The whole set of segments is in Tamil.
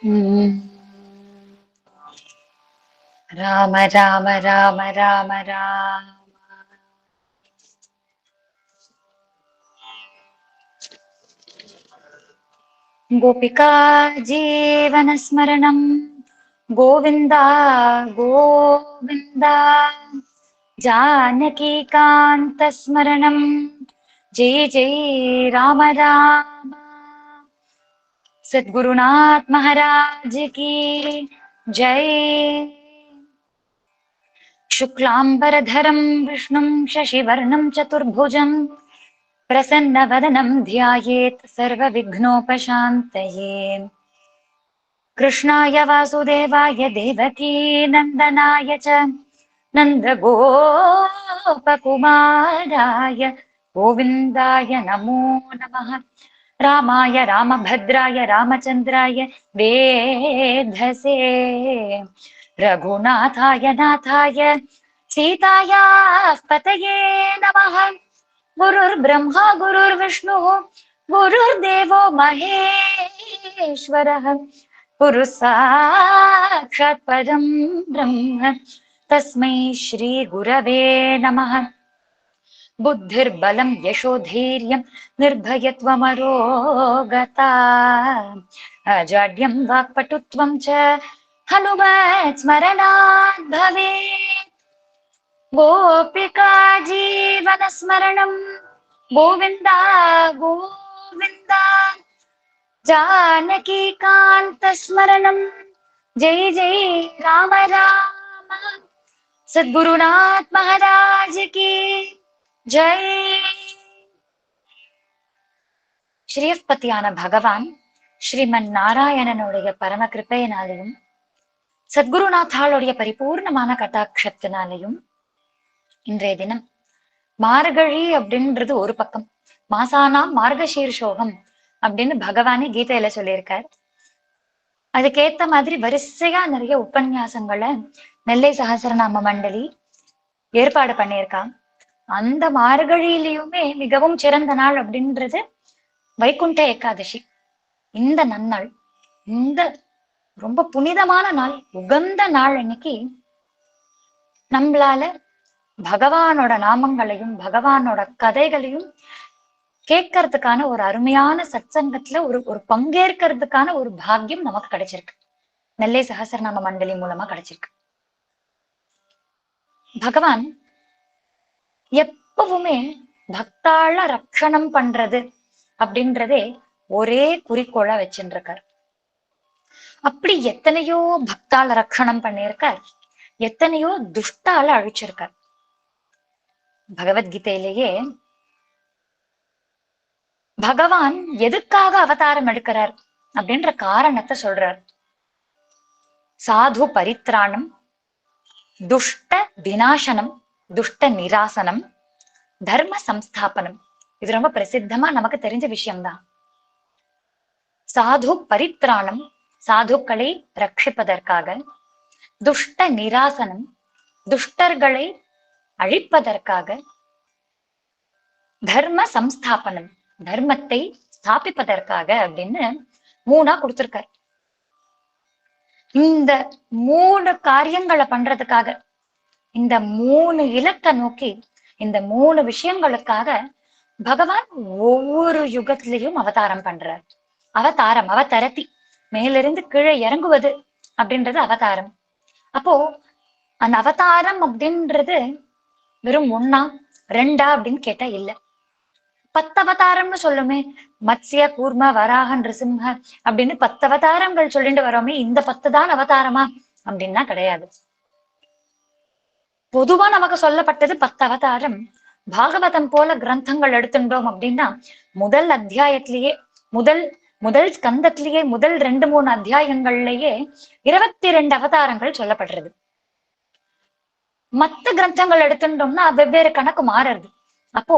ராம ராம ராம ராம ராம. கோபிகா ஜீவனஸ்மரணம் கோவிந்தா கோவிந்தா. ஜானகி காந்த ஸ்மரணம் ஜெய ஜெய ராம ராம. सद्गुरुनाथ महाराज की जय. शुक्लांबरधरं विष्णुं शशिवर्णं चतुर्भुजं प्रसन्नवदनं ध्यायेत् सर्वविघ्नोपशान्तये. कृष्णाय वासुदेवाय देवकी नन्दनाय च नन्दगोपकुमाराय गोविन्दाय नमो नमः. रामाय रामभद्राय रामचन्द्राय वेधसे रघुनाथाय नाथाय सीतायाः पतये नमः. गुरुर्ब्रह्मा गुरुर्विष्णुः गुरुर्देवो महेश्वरः गुरुः साक्षात् परं ब्रह्म तस्मै श्री गुरवे नमः. बुद्धिर्बलं यशोधैर्यं निर्भयत्वमरोगता अजाड्यं वाक्पटुत्वं च हनुमत् स्मरणात् भवेत्. गोपिका जीवनस्मरणं गोविन्दा गोविन्दा. जानकी कान्तस्मरणं जय जय राम राम. सद्गुरुनाथ महाराज की ஜெய். ஸ்ரீயப்பதியான பகவான் ஸ்ரீமன் நாராயணனுடைய பரம கிருப்பையினாலையும் சத்குருநாத்தாளுடைய பரிபூர்ணமான கட்டாட்சத்தினாலையும் இன்றைய தினம் மார்கழி அப்படின்றது ஒரு பக்கம், மாசானாம் மார்கசீர்ஷோகம் அப்படின்னு பகவானே கீதையில சொல்லியிருக்கார். அதுக்கேத்த மாதிரி வரிசையா நிறைய உபன்யாசங்களை நெல்லை சகசரநாம மண்டலி ஏற்பாடு பண்ணியிருக்கா. அந்த மார்கழியிலையுமே மிகவும் சிறந்த நாள் அப்படின்றது வைகுண்ட ஏகாதசி. இந்த நன்னாள், இந்த ரொம்ப புனிதமான நாள், உகந்த நாள் அன்னைக்கு நம்மளால பகவானோட நாமங்களையும் பகவானோட கதைகளையும் கேட்கறதுக்கான ஒரு அருமையான சத்சங்கத்துல ஒரு பங்கேற்கிறதுக்கான ஒரு பாக்கியம் நமக்கு கிடைச்சிருக்கு. நெல்லை சகசரநாம மண்டலி மூலமா கிடைச்சிருக்கு. பகவான் எப்பவுமே பக்தாள ரட்சணம் பண்றது அப்படின்றதே ஒரே குறிக்கோளா வச்சுருக்கார். அப்படி எத்தனையோ பக்தாள ரட்சணம் பண்ணியிருக்கார், எத்தனையோ துஷ்டால அழிச்சிருக்கார். பகவத்கீதையிலேயே பகவான் எதுக்காக அவதாரம் எடுக்கிறார் அப்படின்ற காரணத்தை சொல்றார். சாது பரித்ராணம் துஷ்ட விநாசனம் துஷ்ட நிராசனம் தர்ம சம்ஸ்தாபனம். இது ரொம்ப பிரசித்தமா நமக்கு தெரிஞ்ச விஷயம்தான். சாது பரித்ராணம் சாதுக்களை ரட்சிப்பதற்காக, துஷ்ட நிராசனம் துஷ்டர்களை அழிப்பதற்காக, தர்ம சம்ஸ்தாபனம் தர்மத்தை ஸ்தாபிப்பதற்காக அப்படின்னு மூணா கொடுத்திருக்கார். இந்த 3 காரியங்களை பண்றதுக்காக, இந்த 3 இலக்கை நோக்கி, இந்த 3 விஷயங்களுக்காக பகவான் ஒவ்வொரு யுகத்திலையும் அவதாரம் பண்றார். அவதாரம், அவதரத்தி, மேலிருந்து கீழே இறங்குவது அப்படின்றது அவதாரம். அப்போ அந்த அவதாரம் அப்படின்றது வெறும் 1 2 அப்படின்னு கேட்டா இல்ல, 10 அவதாரம்னு சொல்லுமே. மத்ஸ்ய கூர்ம வராக நிருசிம்ஹ அப்படின்னு 10 அவதாரங்கள் சொல்லிட்டு வரோமே, இந்த 10 தான் அவதாரமா அப்படின்னா கிடையாது. பொதுவா நமக்கு சொல்லப்பட்டது 10 அவதாரம். பாகவதம் போல கிரந்தங்கள் எடுத்துட்டோம் அப்படின்னா முதல் அத்தியாயத்திலேயே, முதல் ஸ்கந்தத்திலேயே, முதல் 2-3 அத்தியாயங்கள்லயே 22 அவதாரங்கள் சொல்லப்படுறது. மத்த கிரந்தங்கள் எடுத்துட்டோம்னா வெவ்வேறு கணக்கு மாறுறது. அப்போ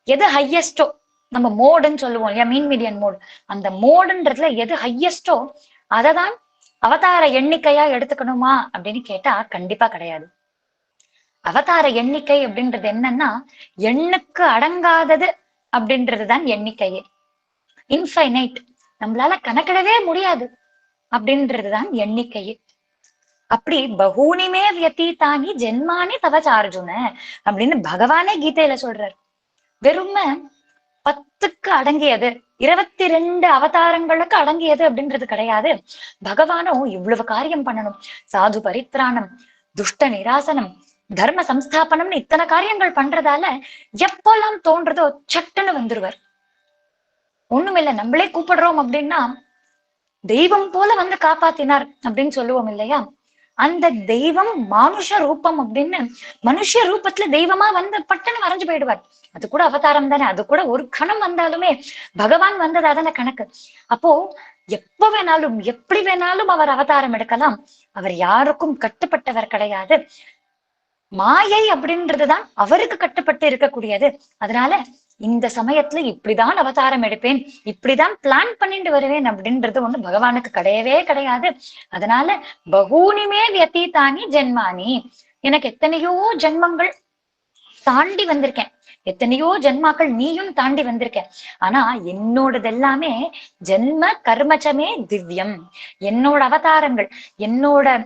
எது ஹையஸ்டோ, நம்ம மோடுன்னு சொல்லுவோம் இல்லையா, மீன் மீடியன் மோடு, அந்த மோடுன்றதுல எது ஹையஸ்டோ அததான் அவதார எண்ணிக்கையா எடுத்துக்கணுமா அப்படின்னு கேட்டா கண்டிப்பா கிடையாது. அவதார எண்ணிக்கை அப்படின்றது என்னன்னா எண்ணுக்கு அடங்காதது அப்படின்றதுதான் எண்ணிக்கையே. இன்ஃபைனைட், நம்மளால கணக்கிடவே முடியாது. அப்படின்றதுதான் எண்ணிக்கையே. அப்படி பகூனிமே வியதீதானி ஜென்மானி தவச்ச அர்ஜுன அப்படின்னு பகவானே கீதையில சொல்றாரு. வெறும 10க்கு அடங்கியது, 22 அவதாரங்களுக்கு அடங்கியது அப்படின்றது கிடையாது. பகவானும் இவ்வளவு காரியம் பண்ணணும். சாது பரித்ராணம், துஷ்ட நிராசனம், தர்ம சம்ஸ்தாபனம்னு இத்தனை காரியங்கள் பண்றதால எப்பெல்லாம் தோன்றதோ சட்டுன்னு வந்துருவார். ஒண்ணுமில்ல, நம்மளே கூப்பிடுறோம் அப்படின்னா தெய்வம் போல வந்து காப்பாத்தினார் அப்படின்னு சொல்லுவோம் இல்லையா? அந்த தெய்வம் மானுஷ ரூபம் அப்படின்னு மனுஷ ரூபத்துல தெய்வமா வந்து பட்டுன்னு மறைஞ்சு போயிடுவார். அது கூட அவதாரம் தானே, அது கூட ஒரு கணம் வந்தாலுமே பகவான் வந்தது அதான கணக்கு. அப்போ எப்ப வேணாலும் எப்படி வேணாலும் அவர் அவதாரம் எடுக்கலாம். அவர் யாருக்கும் கட்டுப்பட்டவர் கிடையாது. மாயை அப்படின்றதுதான் அவருக்கு கட்டுப்பட்டு இருக்கக்கூடியது. அதனால இந்த சமயத்துல இப்படிதான் அவதாரம் எடுப்பேன், இப்படிதான் பிளான் பண்ணிட்டு வருவேன் அப்படின்றது ஒண்ணு பகவானுக்கு கிடையவே கிடையாது. அதனால பகூனிமே வியதீதானி ஜென்மானி, எனக்கு எத்தனையோ ஜென்மங்கள் தாண்டி வந்திருக்கேன், எத்தனையோ ஜென்மாக்கள் நீயும் தாண்டி வந்திருக்க. ஆனா என்னோடது எல்லாமே ஜென்ம கர்மச்சமே திவ்யம். என்னோட அவதாரங்கள், என்னோட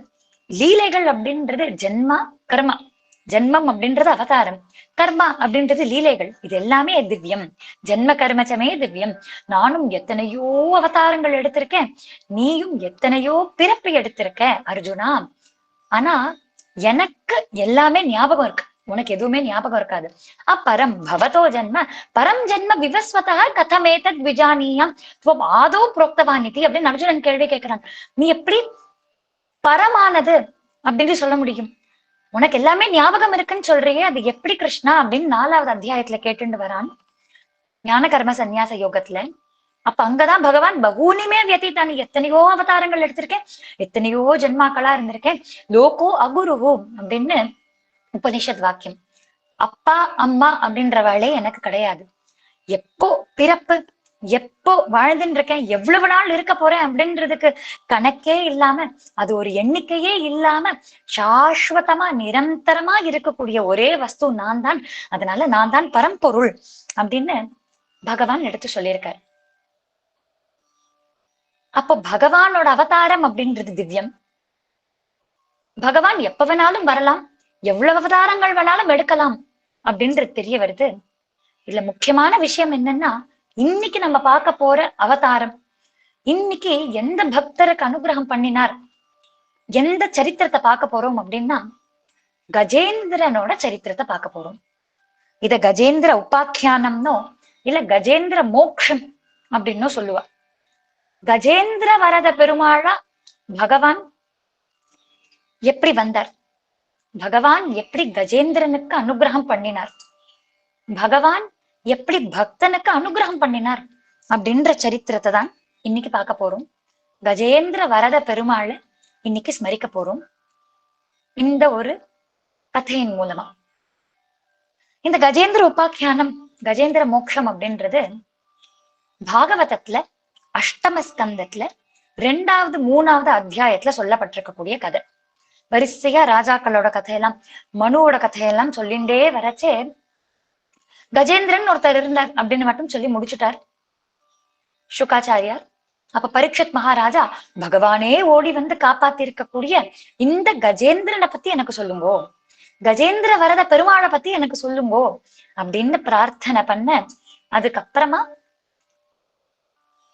லீலைகள் அப்படின்றது ஜென்மா கர்மா. ஜென்மம் அப்படின்றது அவதாரம், கர்மா அப்படின்றது லீலைகள். இது எல்லாமே திவ்யம். ஜென்ம கர்மச்சமே திவ்யம். நானும் எத்தனையோ அவதாரங்கள் எடுத்திருக்கேன், நீயும் எத்தனையோ பிறப்பு எடுத்திருக்க அர்ஜுனா. ஆனா எனக்கு எல்லாமே ஞாபகம் இருக்கு, உனக்கு எதுவுமே ஞாபகம் இருக்காது. அப்பரம் பவதோ ஜன்ம பரம் ஜென்ம விவஸ்வதா கதமேதத் விஜானியம் துவம் ஆதோ புரோக்தவானிதி அப்படின்னு அர்ஜுனன் கேள்வி கேட்கிறான். நீ எப்படி பரமானது அப்படின்னு சொல்ல முடியும்? உனக்கு எல்லாமே ஞாபகம் இருக்குன்னு சொல்றியே, அது எப்படி கிருஷ்ணா அப்படின்னு 4வது அத்தியாயத்துல கேட்டுட்டு வரான் ஞான கர்ம சந்நியாச யோகத்துல. அப்ப அங்கதான் பகவான் பகூனிமே வியதீதானி, எத்தனையோ அவதாரங்கள் எடுத்திருக்கேன், எத்தனையோ ஜென்மாக்களா இருந்திருக்கேன். லோகோ அகுருவோ அப்படின்னு உபனிஷத் வாக்கியம். அப்பா அம்மா அப்படின்றவாளே எனக்கு கிடையாது. எப்போ பிறப்பு, எப்போ வாழ்ந்துட்டு இருக்கேன், எவ்வளவு நாள் இருக்க போறேன் அப்படின்றதுக்கு கணக்கே இல்லாம, அது ஒரு எண்ணிக்கையே இல்லாம சாஸ்வதமா நிரந்தரமா இருக்கக்கூடிய ஒரே வஸ்து நான் தான். அதனால நான் தான் பரம்பொருள் அப்படின்னு பகவான் எடுத்து சொல்லியிருக்காரு. அப்போ பகவானோட அவதாரம் அப்படின்றது திவ்யம். பகவான் எப்ப வேணாலும் வரலாம், எவ்வளவு அவதாரங்கள் வேணாலும் எடுக்கலாம் அப்படின்றது தெரிய வருது. இதுல முக்கியமான விஷயம் என்னன்னா, இன்னைக்கு நம்ம பார்க்க போற அவதாரம், இன்னைக்கு எந்த பக்தருக்கு அனுகிரகம் பண்ணினார், எந்த சரித்திரத்தை பார்க்க போறோம் அப்படின்னா கஜேந்திரனோட சரித்திரத்தை பார்க்க போறோம். இத கஜேந்திர உபாக்கியானம்னோ இல்ல கஜேந்திர மோக்ஷம் அப்படின்னோ சொல்லுவா. கஜேந்திர வரத பெருமாளா பகவான் எப்படி வந்தார், பகவான் எப்படி கஜேந்திரனுக்கு அனுகிரகம் பண்ணினார், பகவான் எப்படி பக்தனுக்கு அனுகிரகம் பண்ணினார் அப்படின்ற சரித்திரத்தை தான் இன்னைக்கு பார்க்க போறோம். கஜேந்திர வரத பெருமாளை இன்னைக்கு ஸ்மரிக்க போறோம் இந்த ஒரு கதையின் மூலமா. இந்த கஜேந்திர உபாக்கியானம், கஜேந்திர மோக்ஷம் அப்படின்றது பாகவதத்துல அஷ்டம ஸ்கந்தத்துல 2வது 3வது அத்தியாயத்துல சொல்லப்பட்டிருக்கக்கூடிய கதை. வரிசையா ராஜாக்களோட கதையெல்லாம், மனுவோட கதையெல்லாம் சொல்லிண்டே வரச்சே கஜேந்திரன் ஒருத்தர் இருந்தார் அப்படின்னு மட்டும் சொல்லி முடிச்சுட்டார் சுகாச்சாரியார். அப்ப பரீட்சித் மகாராஜா, பகவானே ஓடி வந்து காப்பாத்தி இருக்கக்கூடிய இந்த கஜேந்திரனை பத்தி எனக்கு சொல்லுங்கோ, கஜேந்திர வரத பெருமாளை பத்தி எனக்கு சொல்லுங்கோ அப்படின்னு பிரார்த்தனை பண்ண, அதுக்கப்புறமா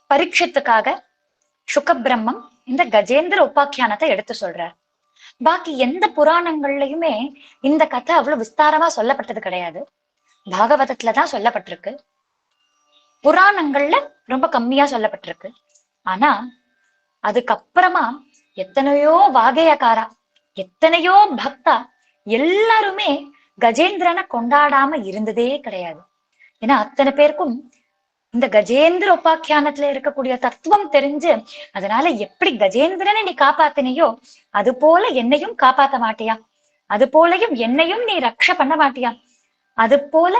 பரீட்சத்துக்காக சுகபிரம்மம் இந்த கஜேந்திர உபாக்கியானத்தை எடுத்து சொல்றார். பாக்கி எந்த புராணங்கள்லயுமே இந்த கதை அவ்வளவு விஸ்தாரமா சொல்லப்பட்டது கிடையாது. பாகவதத்துலதான் சொல்லப்பட்டிருக்கு, புராணங்கள்ல ரொம்ப கம்மியா சொல்லப்பட்டிருக்கு. ஆனா அதுக்கப்புறமா எத்தனையோ வாகையக்காரா, எத்தனையோ பக்தா எல்லாருமே கஜேந்திரனை கொண்டாடாம இருந்ததே கிடையாது. ஏன்னா அத்தனை பேருக்கும் இந்த கஜேந்திர உபாக்கியானத்துல இருக்கக்கூடிய தத்துவம் தெரிஞ்சு, அதனால எப்படி கஜேந்திரனை நீ காப்பாத்தினியோ அது போல என்னையும் காப்பாத்த மாட்டியா, அது போலயும் என்னையும் நீ ரக்ஷ பண்ண மாட்டியா, அது போல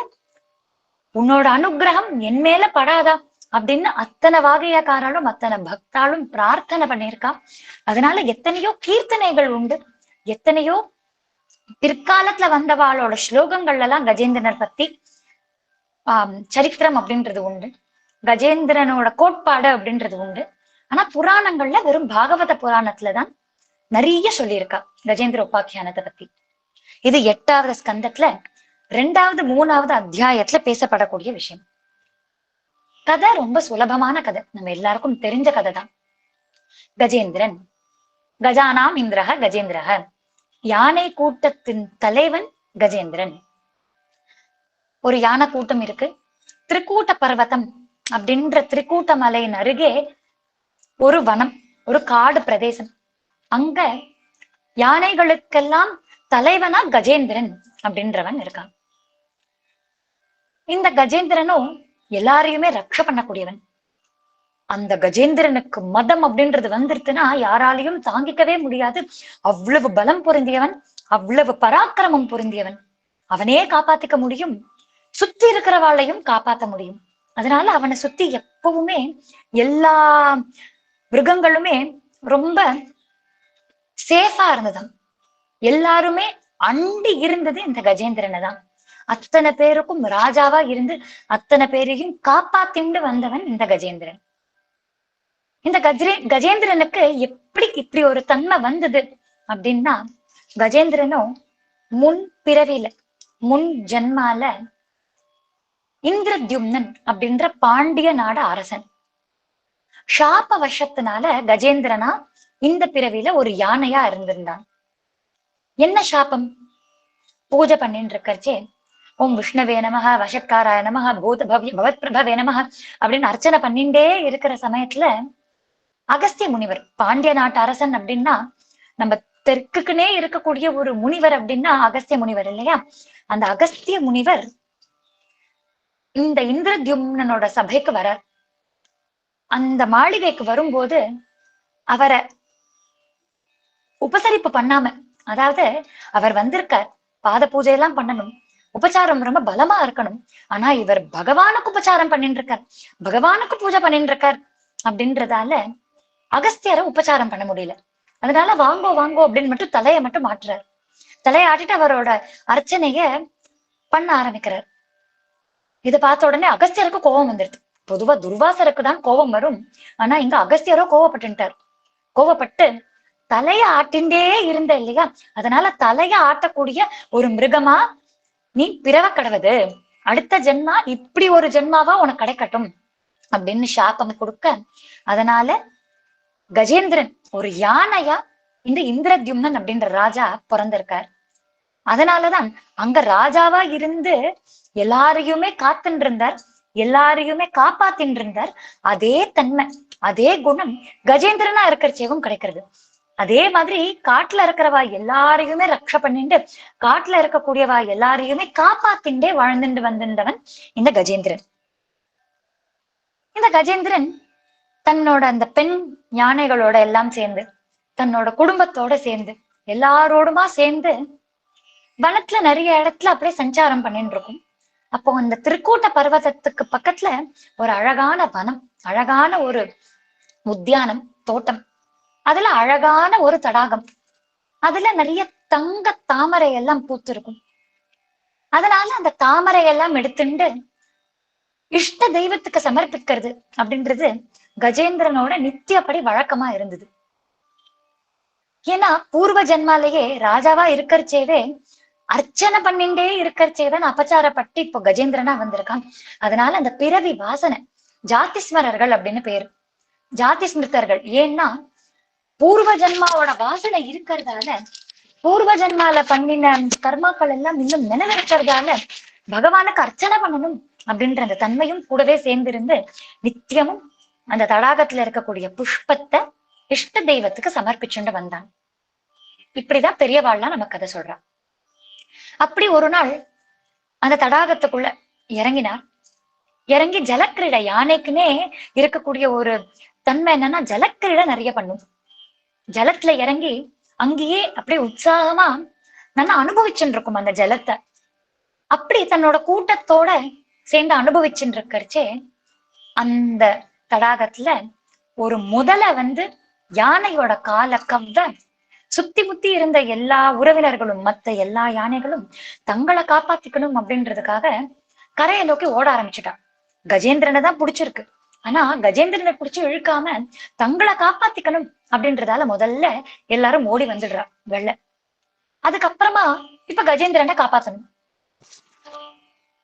உன்னோட அனுகிரகம் என் மேல படாதா அப்படின்னு அத்தனை வாகையக்காராலும் அத்தனை பக்தாலும் பிரார்த்தனை பண்ணியிருக்கா. அதனால எத்தனையோ கீர்த்தனைகள் உண்டு, எத்தனையோ பிற்காலத்துல வந்தவாளோட ஸ்லோகங்கள்ல எல்லாம் கஜேந்திரனை பத்தி சரித்திரம் அப்படின்றது உண்டு, கஜேந்திரனோட கோட்பாடு அப்படின்றது உண்டு. ஆனா புராணங்கள்ல வெறும் பாகவத புராணத்துலதான் நிறைய சொல்லியிருக்கா கஜேந்திர உபாக்கியானத்தை பத்தி. இது 8வது ஸ்கந்தத்துல 2வது 3வது அத்தியாயத்துல பேசப்படக்கூடிய விஷயம். கதை ரொம்ப சுலபமான கதை, நம்ம எல்லாருக்கும் தெரிஞ்ச கதை தான். கஜேந்திரன், கஜானாம் இந்திரக கஜேந்திரக, யானை கூட்டத்தின் தலைவன் கஜேந்திரன். ஒரு யானை கூட்டம் இருக்கு. திரிகூட்ட பர்வதம் அப்படின்ற திரிகூட்ட மலையின் அருகே ஒரு வனம், ஒரு காடு பிரதேசம். அங்க யானைகளுக்கெல்லாம் தலைவனா கஜேந்திரன் அப்படின்றவன் இருக்கான். இந்த கஜேந்திரனும் எல்லாரையுமே ரக்ஷ பண்ணக்கூடியவன். அந்த கஜேந்திரனுக்கு மதம் அப்படின்றது வந்துருச்சுன்னா யாராலையும் தாங்கிக்கவே முடியாது. அவ்வளவு பலம் பொருந்தியவன், அவ்வளவு பராக்கிரமம் பொருந்தியவன். அவனே காப்பாத்திக்க முடியும், சுத்தி இருக்கிறவாளையும் காப்பாத்த முடியும். அதனால அவனை சுத்தி எப்பவுமே எல்லா மிருகங்களுமே ரொம்ப சேஃபா இருந்ததாம். எல்லாருமே அண்டி இருந்தது இந்த கஜேந்திரனை தான். அத்தனை பேருக்கும் ராஜாவா இருந்து அத்தனை பேரையும் காப்பாத்திண்டு வந்தவன் இந்த கஜேந்திரன். இந்த கஜேந்திரனுக்கு எப்படி இப்படி ஒரு தன்மை வந்தது அப்படின்னா, கஜேந்திரனும் முன் பிறவில முன் ஜென்மால இந்திரத்யும்னன் அப்படின்ற பாண்டிய நாடு அரசன். சாப வசத்தினால கஜேந்திரனா இந்த பிறவில ஒரு யானையா இருந்திருந்தான். என்ன சாபம்? பூஜை பண்ணிட்டு இருக்கச்சே ஓம் விஷ்ணவே நமக, வஷட்காராய நமக, பூத பவத் பிரபவே நமக அப்படின்னு அர்ச்சனை பண்ணிண்டே இருக்கிற சமயத்துல அகஸ்திய முனிவர், பாண்டிய நாட்டு அரசன் அப்படின்னா நம்ம தெற்குக்குனே இருக்கக்கூடிய ஒரு முனிவர் அப்படின்னா அகஸ்திய முனிவர் இல்லையா? அந்த அகஸ்திய முனிவர் இந்த இந்திரத்யும்னனோட சபைக்கு வர, அந்த மாளிகைக்கு வரும்போது அவரை உபசரிப்பு பண்ணாம, அதாவது அவர் வந்திருக்கார், பாத பூஜை எல்லாம் பண்ணணும், உபச்சாரம் ரொம்ப பலமா இருக்கணும். ஆனா இவர் பகவானுக்கு உபச்சாரம் பண்ணிட்டு இருக்கார், பகவானுக்கு பூஜை பண்ணிட்டு இருக்கார் அப்படின்றதால அகஸ்தியரை உபச்சாரம் பண்ண முடியல. அதனால வாங்கோ வாங்கோ அப்படின்னு மட்டும் தலையை மட்டும் மாற்றுறார். தலையை ஆட்டிட்டு அவரோட அர்ச்சனைய பண்ண ஆரம்பிக்கிறார். இதை பார்த்த உடனே அகஸ்தியருக்கு கோபம் வந்துடுது. பொதுவா துர்வாசருக்கு தான் கோபம் வரும், ஆனா இங்க அகஸ்தியரோ கோவப்பட்டுட்டார். கோவப்பட்டு தலைய ஆட்டிண்டே இருந்த இல்லையா, அதனால தலைய ஆட்டக்கூடிய ஒரு மிருகமா நீ பிறவ கடவுது, அடுத்த ஜென்மா இப்படி ஒரு ஜென்மாவா உனக்கு கிடைக்கட்டும் அப்படின்னு சாபம் கொடுக்க, அதனால கஜேந்திரன் ஒரு யானையா இந்த இந்திரத்யும்னன் அப்படின்ற ராஜா பிறந்திருக்கார். அதனாலதான் அங்க ராஜாவா இருந்து எல்லாரையுமே காத்துட்டு இருந்தார், எல்லாரையுமே காப்பாத்தின்னு இருந்தார். அதே தன்மை, அதே குணம் கஜேந்திரனா இருக்கிறச்சேவும் கிடைக்கிறது. அதே மாதிரி காட்டுல இருக்கிறவா எல்லாரையுமே ரக்ஷ பண்ணிட்டு, காட்டுல இருக்கக்கூடியவா எல்லாரையுமே காப்பாத்திண்டே வாழ்ந்துட்டு வந்திருந்தவன் இந்த கஜேந்திரன். இந்த கஜேந்திரன் தன்னோட அந்த பெண் யானைகளோட எல்லாம் சேர்ந்து, தன்னோட குடும்பத்தோட சேர்ந்து, எல்லாரோடுமா சேர்ந்து வனத்துல நிறைய இடத்துல அப்படியே சஞ்சாரம் பண்ணிட்டு இருக்கும். அப்போ அந்த திருக்கூட்ட பர்வதத்துக்கு பக்கத்துல ஒரு அழகான வனம், அழகான ஒரு உத்தியானம், தோட்டம், அதுல அழகான ஒரு தடாகம், அதுல நிறைய தங்க தாமரை எல்லாம் பூத்திருக்கும். அதனால அந்த தாமரை எல்லாம் எடுத்துட்டு இஷ்ட தெய்வத்துக்கு சமர்ப்பிக்கிறது அப்படின்றது கஜேந்திரனோட நித்தியப்படி வழக்கமா இருந்தது. ஏன்னா பூர்வ ஜென்மாலேயே ராஜாவா இருக்கறச்சேவே அர்ச்சனை பண்ணிண்டே இருக்கறச்சேதான் அபச்சாரப்பட்டு இப்போ கஜேந்திரனா வந்திருக்கான். அதனால அந்த பிறவி வாசனை, ஜாதிஸ்மரர்கள் அப்படின்னு பேரு, ஜாதி ஸ்மிருத்தர்கள். ஏன்னா பூர்வ ஜென்மாவோட வாசனை இருக்கிறதால, பூர்வ ஜென்மால பண்ணின கர்மாக்கள் எல்லாம் இன்னும் நினைவிருக்கிறதால பகவானுக்கு அர்ச்சனை பண்ணணும் அப்படின்ற அந்த தன்மையும் கூடவே சேர்ந்திருந்து நித்தியமும் அந்த தடாகத்துல இருக்கக்கூடிய புஷ்பத்தை இஷ்ட தெய்வத்துக்கு சமர்ப்பிச்சுட்டு வந்தான். இப்படிதான் பெரியவாள்லாம் நம்ம கதை சொல்றா. அப்படி ஒரு நாள் அந்த தடாகத்துக்குள்ள இறங்கினார். இறங்கி ஜலக்கிரீடை, யானைக்குன்னே இருக்கக்கூடிய ஒரு தன்மை என்னன்னா ஜலக்கிரீடை நிறைய பண்ணும். ஜலத்துல இறங்கி அங்கேயே அப்படியே உற்சாகமா நல்லா அனுபவிச்சுட்டு இருக்கும் அந்த ஜலத்தை. அப்படி தன்னோட கூட்டத்தோட சேர்ந்து அனுபவிச்சுட்டு இருக்கறச்சே அந்த தடாகத்துல ஒரு முதலை வந்து யானையோட காலை கவ்வ, சுத்தி முத்தி இருந்த எல்லா உறவினர்களும் மத்த எல்லா யானைகளும் தங்களை காப்பாத்திக்கணும் அப்படின்றதுக்காக கரையை நோக்கி ஓட ஆரம்பிச்சுட்டான். கஜேந்திரனை தான் பிடிச்சிருக்கு, ஆனா கஜேந்திரனை பிடிச்சு இழுக்காம தங்களை காப்பாத்திக்கணும் அப்படின்றதால முதல்ல எல்லாரும் ஓடி வந்துடுறா வெள்ள. அதுக்கப்புறமா இப்ப கஜேந்திரனை காப்பாத்தணும்.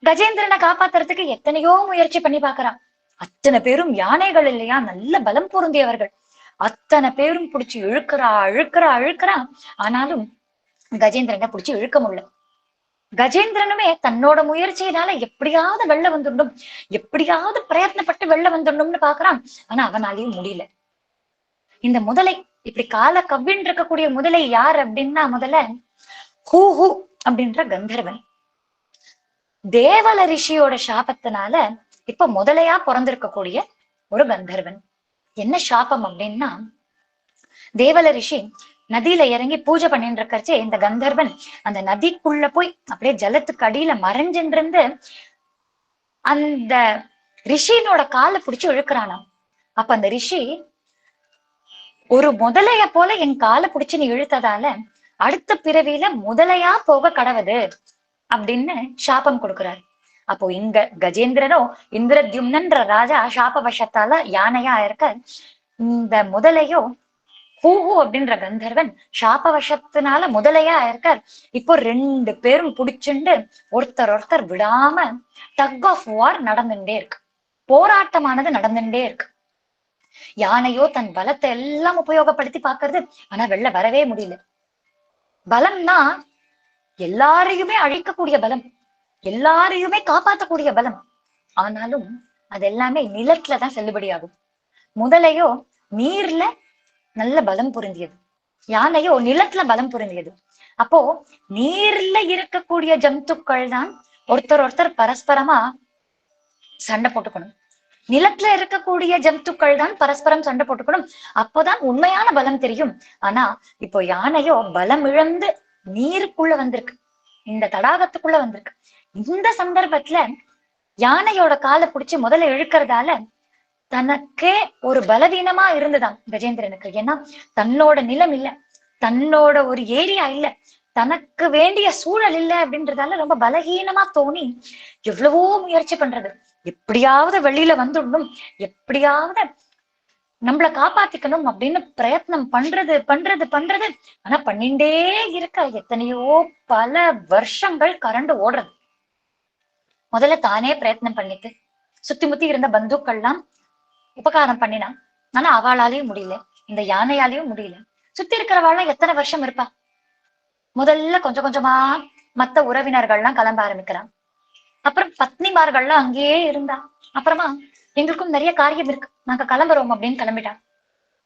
கஜேந்திரனை காப்பாத்துறதுக்கு எத்தனையோ முயற்சி பண்ணி பாக்குறான். அத்தனை பேரும் யானைகள் இல்லையா, நல்ல பலம் பொருந்தியவர்கள். அத்தனை பேரும் பிடிச்சு இழுக்கிறா. ஆனாலும் கஜேந்திரனை பிடிச்சு இழுக்க முடியல. கஜேந்திரனுமே தன்னோட முயற்சியினால எப்படியாவது வெளில வந்துடணும், எப்படியாவது பிரயத்னப்பட்டு வெளில வந்துடணும்னு பாக்குறான். ஆனா அவனாலையும் முடியல. இந்த முதலை, இப்படி கால கவ்வின்னு இருக்கக்கூடிய முதலை யார் அப்படின்னா முதல்ல ஹூ அப்படின்ற கந்தர்வன். தேவல ரிஷியோட சாபத்தினால இப்ப முதலையா பிறந்திருக்கக்கூடிய ஒரு கந்தர்வன். என்ன சாபம் அப்படின்னா, தேவல ரிஷி நதியில இறங்கி பூஜை பண்ணிட்டு இருக்கச்சே இந்த கந்தர்வன் அந்த நதிக்குள்ள போய் அப்படியே ஜலத்துக்கு அடியில மறைஞ்சிருந்து அந்த ரிஷியினோட காலை பிடிச்சு இழுக்கிறானாம். அப்ப அந்த ரிஷி, ஒரு முதலைய போல என் காலை பிடிச்சு நீ இழுத்ததால அடுத்த பிறவியில முதலையா போக கடவுது அப்படின்னு சாபம் கொடுக்கிறார். அப்போ இங்க கஜேந்திரனோ இந்திரத்யும்னன்ற ராஜா சாப வசத்தால யானையா இருக்க, இந்த முதலையோ ஹூஹூ அப்படின்ற கந்தர்வன் சாப வசத்தினால முதலையா இருக்கார். இப்போ ரெண்டு பேரும் புடிச்சுண்டு ஒருத்தர் விடாம டக் ஆஃப் வார் நடந்துட்டே இருக்கு. போராட்டமானது நடந்துட்டே இருக்கு. யானையோ தன் பலத்தை எல்லாம் உபயோகப்படுத்தி பாக்குறது, ஆனா வெளில வரவே முடியல. பலம்னா எல்லாரையுமே அழிக்கக்கூடிய பலம், எல்லாரையுமே காப்பாற்றக்கூடிய பலம். ஆனாலும் அது எல்லாமே நிலத்துலதான் செல்லுபடியாகும். முதலையோ நீர்ல நல்ல பலம் பொருந்தியது, யானையோ நிலத்துல பலம் பொருந்தியது. அப்போ நீர்ல இருக்கக்கூடிய ஜந்துக்கள் தான் ஒருத்தர் பரஸ்பரமா சண்டை போட்டுக்கணும். நிலத்துல இருக்கக்கூடிய ஜந்துக்கள் தான் பரஸ்பரம் சண்டை போட்டுக்கணும். அப்போதான் உண்மையான பலம் தெரியும். ஆனா இப்போ யானையோ பலம் இழந்து நீருக்குள்ள வந்திருக்கு, இந்த தடாகத்துக்குள்ள வந்திருக்கு. இந்த சந்தர்ப்பத்துல யானையோட காலை பிடிச்சு முதல்ல இழுக்கிறதால தனக்கே ஒரு பலவீனமா இருந்துதான் கஜேந்திரனுக்கு. ஏன்னா தன்னோட நிலம் இல்ல, தன்னோட ஒரு ஏரியா இல்ல, தனக்கு வேண்டிய சூழல் இல்ல அப்படின்றதால ரொம்ப பலகீனமா தோணி எவ்வளவோ முயற்சி பண்றது, எப்படியாவது வெளியில வந்துடணும், எப்படியாவது நம்மளை காப்பாத்திக்கணும் அப்படின்னு பிரயத்னம் பண்றது. ஆனா பண்ணிண்டே இருக்க எத்தனையோ பல வருஷங்கள் கரண்டு ஓடுறது. முதல்ல தானே பிரயத்னம் பண்ணிட்டு சுத்தி முத்தி இருந்த பந்துக்கள்லாம் உபகாரம் பண்ணினான். ஆனா அவளாலையும் முடியல, இந்த யானையாலையும் முடியல. சுத்தி இருக்கிறவாள்லாம் எத்தனை வருஷம் இருப்பா? முதல்ல கொஞ்சம் கொஞ்சமா மத்த உறவினர்கள்லாம் கிளம்ப ஆரம்பிக்கிறான். அப்புறம் பத்னிமார்கள்லாம் அங்கேயே இருந்தா. அப்புறமா எங்களுக்கும் நிறைய காரியம் இருக்கு, நாங்க கிளம்புறோம் அப்படின்னு கிளம்பிட்டான்.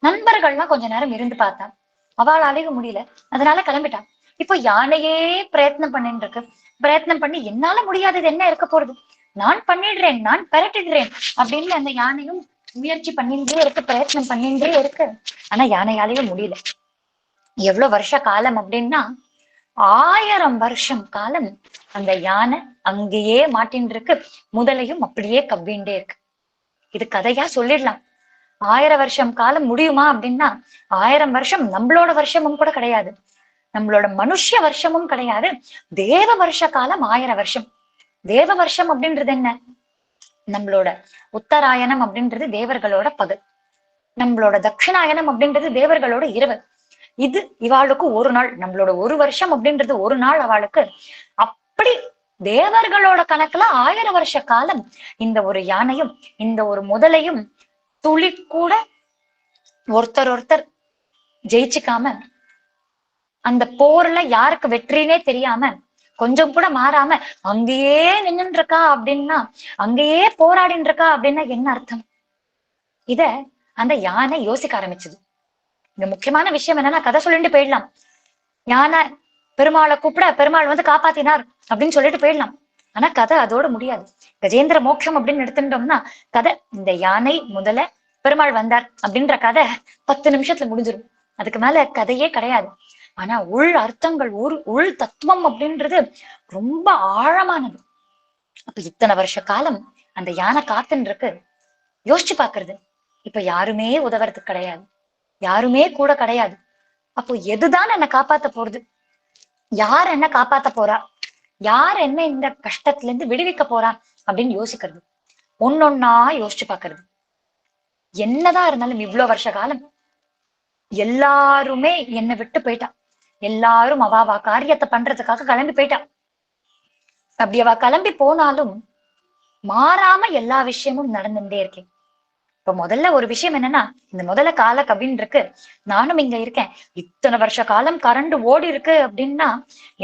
நண்பர்கள்லாம் கொஞ்ச நேரம் இருந்து பார்த்தான், அவளாலையும் முடியல, அதனால கிளம்பிட்டான். இப்போ யானையே பிரயத்னம் பண்ணிட்டு இருக்கு. பிரயத்னம் பண்ணி என்னால முடியாதது என்ன இருக்க போறது, நான் பண்ணிடுறேன், நான் பரட்டிடுறேன் அப்படின்னு அந்த யானையும் முயற்சி பண்ணிட்டே இருக்கு, பிரயத்னம் பண்ணிட்டே இருக்கு. ஆனா யானையாலையும் முடியல. எவ்வளவு வருஷ காலம் அப்படின்னா 1000 வருஷம் காலம் அந்த யானை அங்கேயே மாட்டின்னு இருக்கு. முதலையும் அப்படியே கவ்விண்டே இருக்கு. இது கதையா சொல்லிடலாம். 1000 வருஷம் காலம் முடியுமா அப்படின்னா 1000 வருஷம் நம்மளோட வருஷமும் கூட கிடையாது, நம்மளோட மனுஷ வருஷமும் கிடையாது. தேவ வருஷ காலம் 1000 வருஷம். தேவ வருஷம் அப்படின்றது என்ன? நம்மளோட உத்தராயணம் அப்படின்றது தேவர்களோட பகல், நம்மளோட தட்சிணாயனம் அப்படின்றது தேவர்களோட இரவு. இது இவாளுக்கு ஒரு நாள், நம்மளோட ஒரு வருஷம் அப்படின்றது ஒரு நாள் அவளுக்கு. அப்படி தேவர்களோட கணக்குல 1000 வருஷ காலம் இந்த ஒரு யானையும் இந்த ஒரு முதலையும் துளி கூட ஒருத்தர் ஜெயிச்சுக்காம, அந்த போர்ல யாருக்கு வெற்றினே தெரியாம, கொஞ்சம் கூட மாறாம அங்கேயே நின்னுட்டு இருக்கா அப்படின்னா, அங்கேயே போராடின்னு இருக்கா அப்படின்னா என்ன அர்த்தம்? இத அந்த யானை யோசிக்க ஆரம்பிச்சது. இந்த முக்கியமான விஷயம் என்னன்னா, கதை சொல்லிட்டு போயிடலாம். யானை பெருமாளை கூப்பிட பெருமாள் வந்து காப்பாத்தினார் அப்படின்னு சொல்லிட்டு போயிடலாம். ஆனா கதை அதோட முடியாது. கஜேந்திர மோட்சம் அப்படின்னு எடுத்துட்டோம்னா கதை இந்த யானை முதல்ல பெருமாள் வந்தார் அப்படின்ற கதை 10 நிமிஷத்துல முடிஞ்சிடும். அதுக்கு மேல கதையே கிடையாது. ஆனா உள் அர்த்தங்கள், உள் தத்துவம் அப்படின்றது ரொம்ப ஆழமானது. அப்ப இத்தனை வருஷ காலம் அந்த யானை காத்துன்னு இருக்கு. யோசிச்சு பாக்குறது, இப்ப யாருமே உதவுறதுக்கு கிடையாது, யாருமே கூட கிடையாது. அப்போ எதுதான் என்ன காப்பாத்த போறது? யார் என்ன காப்பாத்த போறா? யார் என்ன இந்த கஷ்டத்துல இருந்து விடுவிக்க போறா அப்படின்னு யோசிக்கிறது. ஒன்னொன்னா யோசிச்சு பாக்குறது. என்னதான் இருந்தாலும் இவ்வளவு வருஷ காலம் எல்லாருமே என்னை விட்டு போயிட்டா. எல்லாரும் அவாவா காரியத்தை பண்றதுக்காக கிளம்பி போயிட்டா. அப்படி அவ கிளம்பி போனாலும் மாறாம எல்லா விஷயமும் நடந்துட்டே இருக்கேன். இப்ப முதல்ல ஒரு விஷயம் என்னன்னா, இந்த முதல்ல கால கவின்னு இருக்கு, நானும் இங்க இருக்கேன். இத்தனை வருஷ காலம் கரண்டு ஓடி இருக்கு அப்படின்னா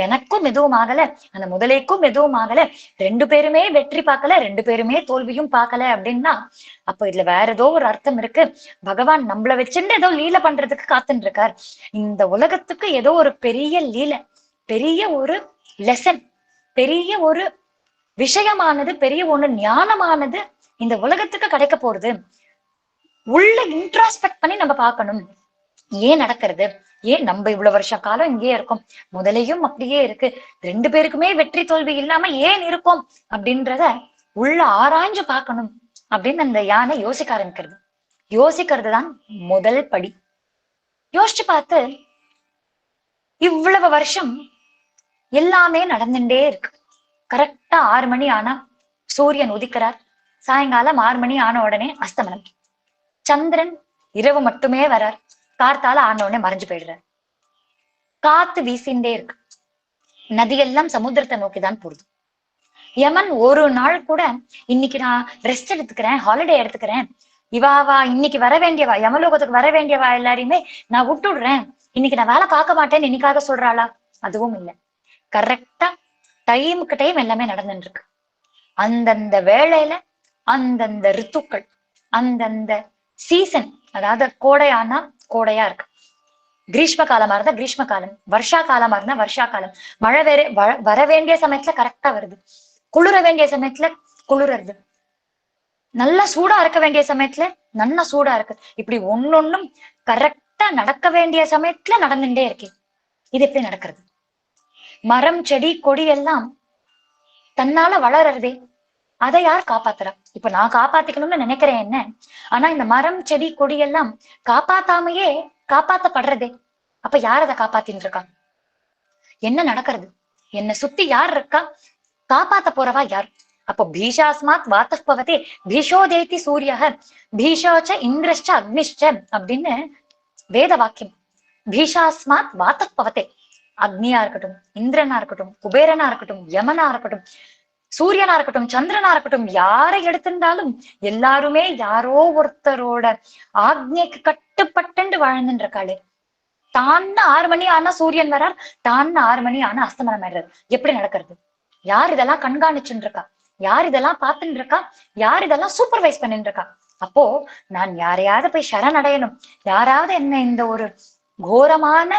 எனக்கும் எதுவும் ஆகல, அந்த முதலைக்கும் எதுவும் ஆகல, ரெண்டு பேருமே வெற்றி பார்க்கல, ரெண்டு பேருமே தோல்வியும் பார்க்கல அப்படின்னா அப்ப இதுல வேற ஏதோ ஒரு அர்த்தம் இருக்கு. பகவான் நம்மள வச்சுட்டு ஏதோ லீலை பண்றதுக்கு காத்துட்டு இருக்கார். இந்த உலகத்துக்கு ஏதோ ஒரு பெரிய லீலை, பெரிய ஒரு லெசன், பெரிய ஒரு விஷயமானது, பெரிய ஒண்ணு ஞானமானது இந்த உலகத்துக்கு கிடைக்க போறது. உள்ள இன்ட்ராஸ்பெக்ட் பண்ணி நம்ம பார்க்கணும். ஏன் நடக்கிறது, ஏன் நம்ம இவ்வளவு வருஷ காலம் இங்கேயே இருக்கோம், முதலையும் அப்படியே இருக்கு, ரெண்டு பேருக்குமே வெற்றி தோல்வி இல்லாம ஏன் இருக்கும் அப்படின்றத உள்ள ஆராய்ஞ்சு பார்க்கணும் அப்படின்னு அந்த யானை யோசிக்க ஆரம்பிக்கிறது. யோசிக்கிறது தான் முதல் படி. யோசிச்சு பார்த்து இவ்வளவு வருஷம் எல்லாமே நடந்துட்டே இருக்கு. கரெக்டா 6 மணி ஆனா சூரியன் உதிக்கிறார். சாயங்காலம் 6 மணி ஆன உடனே அஸ்தமனம். சந்திரன் இரவு மட்டுமே வரார். கார்த்தால ஆன உடனே மறைஞ்சு போயிடுறார். காத்து வீசிண்டே இருக்கு. நதியெல்லாம் சமுத்திரத்தை நோக்கிதான் போகுது. யமன் ஒரு நாள் கூட இன்னைக்கு நான் ரெஸ்ட் எடுத்துக்கிறேன், ஹாலிடே எடுத்துக்கிறேன், இவாவா இன்னைக்கு வர வேண்டியவா, யமலோகத்துக்கு வர வேண்டியவா எல்லாரையுமே நான் விட்டுடுறேன், இன்னைக்கு நான் வேலை பார்க்க மாட்டேன்னு இன்னைக்காக சொல்றாளா? அதுவும் இல்லை. கரெக்டா டைமுக்கு டைம் எல்லாமே நடந்துட்டு இருக்கு. அந்தந்த வேளையில அந்தந்த ரித்துக்கள், அந்தந்த சீசன், அதாவது கோடையானா கோடையா இருக்கு, கிரீஷ்ம காலமா இருந்தா கிரீஷ்ம காலம், வருஷா காலமா இருந்தா வருஷா காலம், மழை வர வேண்டிய சமயத்துல கரெக்டா வருது, குளிர வேண்டிய சமயத்துல குளிருது, நல்லா சூடா இருக்க வேண்டிய சமயத்துல நல்லா சூடா இருக்கு. இப்படி ஒன்னொன்னும் கரெக்டா நடக்க வேண்டிய சமயத்துல நடந்துட்டே இருக்கேன். இது எப்படி நடக்கிறது? மரம் செடி கொடி எல்லாம் தன்னால வளர்றதே, அதை யார் காப்பாத்துறா? இப்ப நான் காப்பாத்திக்கணும்னு நினைக்கிறேன் என்ன, ஆனா இந்த மரம் செடி கொடி எல்லாம் காப்பாத்தாமையே காப்பாத்தப்படுறதே. அப்ப யார் அதை காப்பாத்தின்னு இருக்கா? என்ன நடக்கிறது? என்னை சுத்தி யார் இருக்கா? காப்பாத்த போறவா யார்? அப்போ பீஷாஸ்மாத் வாத்தப்பவதே பீஷோதேதி சூரியக பீஷோச்ச இந்திரஷ்ட அக்னிஷ்ட அப்படின்னு வேத வாக்கியம். பீஷாஸ்மாத் வாத்தப்பவதே, அக்னியா இருக்கட்டும், இந்திரனா இருக்கட்டும், குபேரனா இருக்கட்டும், யமனா இருக்கட்டும், சூரியனா இருக்கட்டும், சந்திரனா இருக்கட்டும், யாரை எடுத்திருந்தாலும் எல்லாருமே யாரோ ஒருத்தரோட ஆக்ஞைக்கு கட்டுப்பட்டு வாழ்ந்துட்டு இருக்காளே. தான்னு 6 மணி ஆனா சூரியன் வரார், தான்னு 6 மணி ஆனா அஸ்தமனம் ஆயிடுறாரு. எப்படி நடக்கிறது? யார் இதெல்லாம் கண்காணிச்சுட்டு இருக்கா? யார் இதெல்லாம் பார்த்துட்டு இருக்கா? யார் இதெல்லாம் சூப்பர்வைஸ் பண்ணிட்டு இருக்கா? அப்போ நான் யாரையாவது போய் சரணடையணும், யாராவது என்ன இந்த ஒரு கோரமான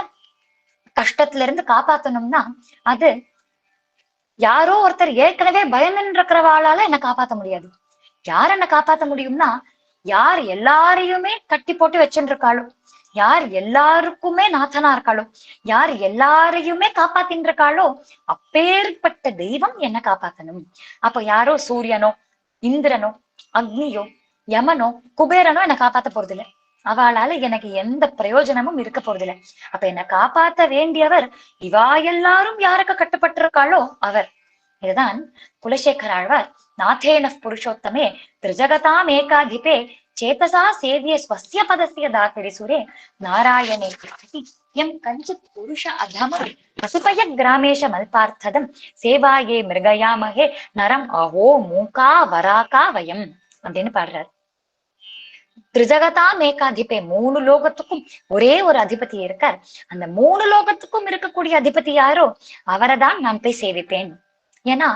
கஷ்டத்துல இருந்து காப்பாத்தணும்னா அது யாரோ ஒருத்தர் ஏற்கனவே பயந்துன்னு இருக்கிறவாளால என்ன காப்பாத்த முடியாது. யார் என்ன காப்பாத்த முடியும்னா யார் எல்லாரையுமே கட்டி போட்டு வச்சுட்டு இருக்காளோ, யார் எல்லாருக்குமே நாதனா இருக்காளோ, யார் எல்லாரையுமே காப்பாத்தின்னு இருக்காளோ அப்பேற்பட்ட தெய்வம் என்ன காப்பாத்தணும். அப்போ யாரோ சூரியனோ இந்திரனோ அக்னியோ யமனோ குபேரனோ என்ன காப்பாத்த போறது இல்லை. அவளால எனக்கு எந்த பிரயோஜனமும் இருக்க போறது இல்லை. அப்ப என்னை காப்பாத்த வேண்டியவர் இவா எல்லாரும் யாருக்கு கட்டுப்பட்டிருக்காளோ அவர். இதுதான் குலசேகர ஆழ்வார் நாதேன புருஷோத்தமே திரிஜகதாம் ஏகாதிபே சேதசா சேவிய ஸ்வஸ்ய பதஸ்ய தாத்திரி சுரே நாராயணே எம் கஞ்சித் புருஷ அதம பசுபய கிராமேஷ மல்பார்த்ததம் சேவாயே மிருகயாமகே நரம் அஹோ மூகா வராகா வயம் அப்படின்னு பாடுறார். திரிஜகதாம் ஏகாதிபே, 3 லோகத்துக்கும் ஒரே ஒரு அதிபதி இருக்கார். அந்த 3 லோகத்துக்கும் இருக்கக்கூடிய அதிபதி யாரோ அவரை தான் நான் போய் சேவிப்பேன். ஏன்னா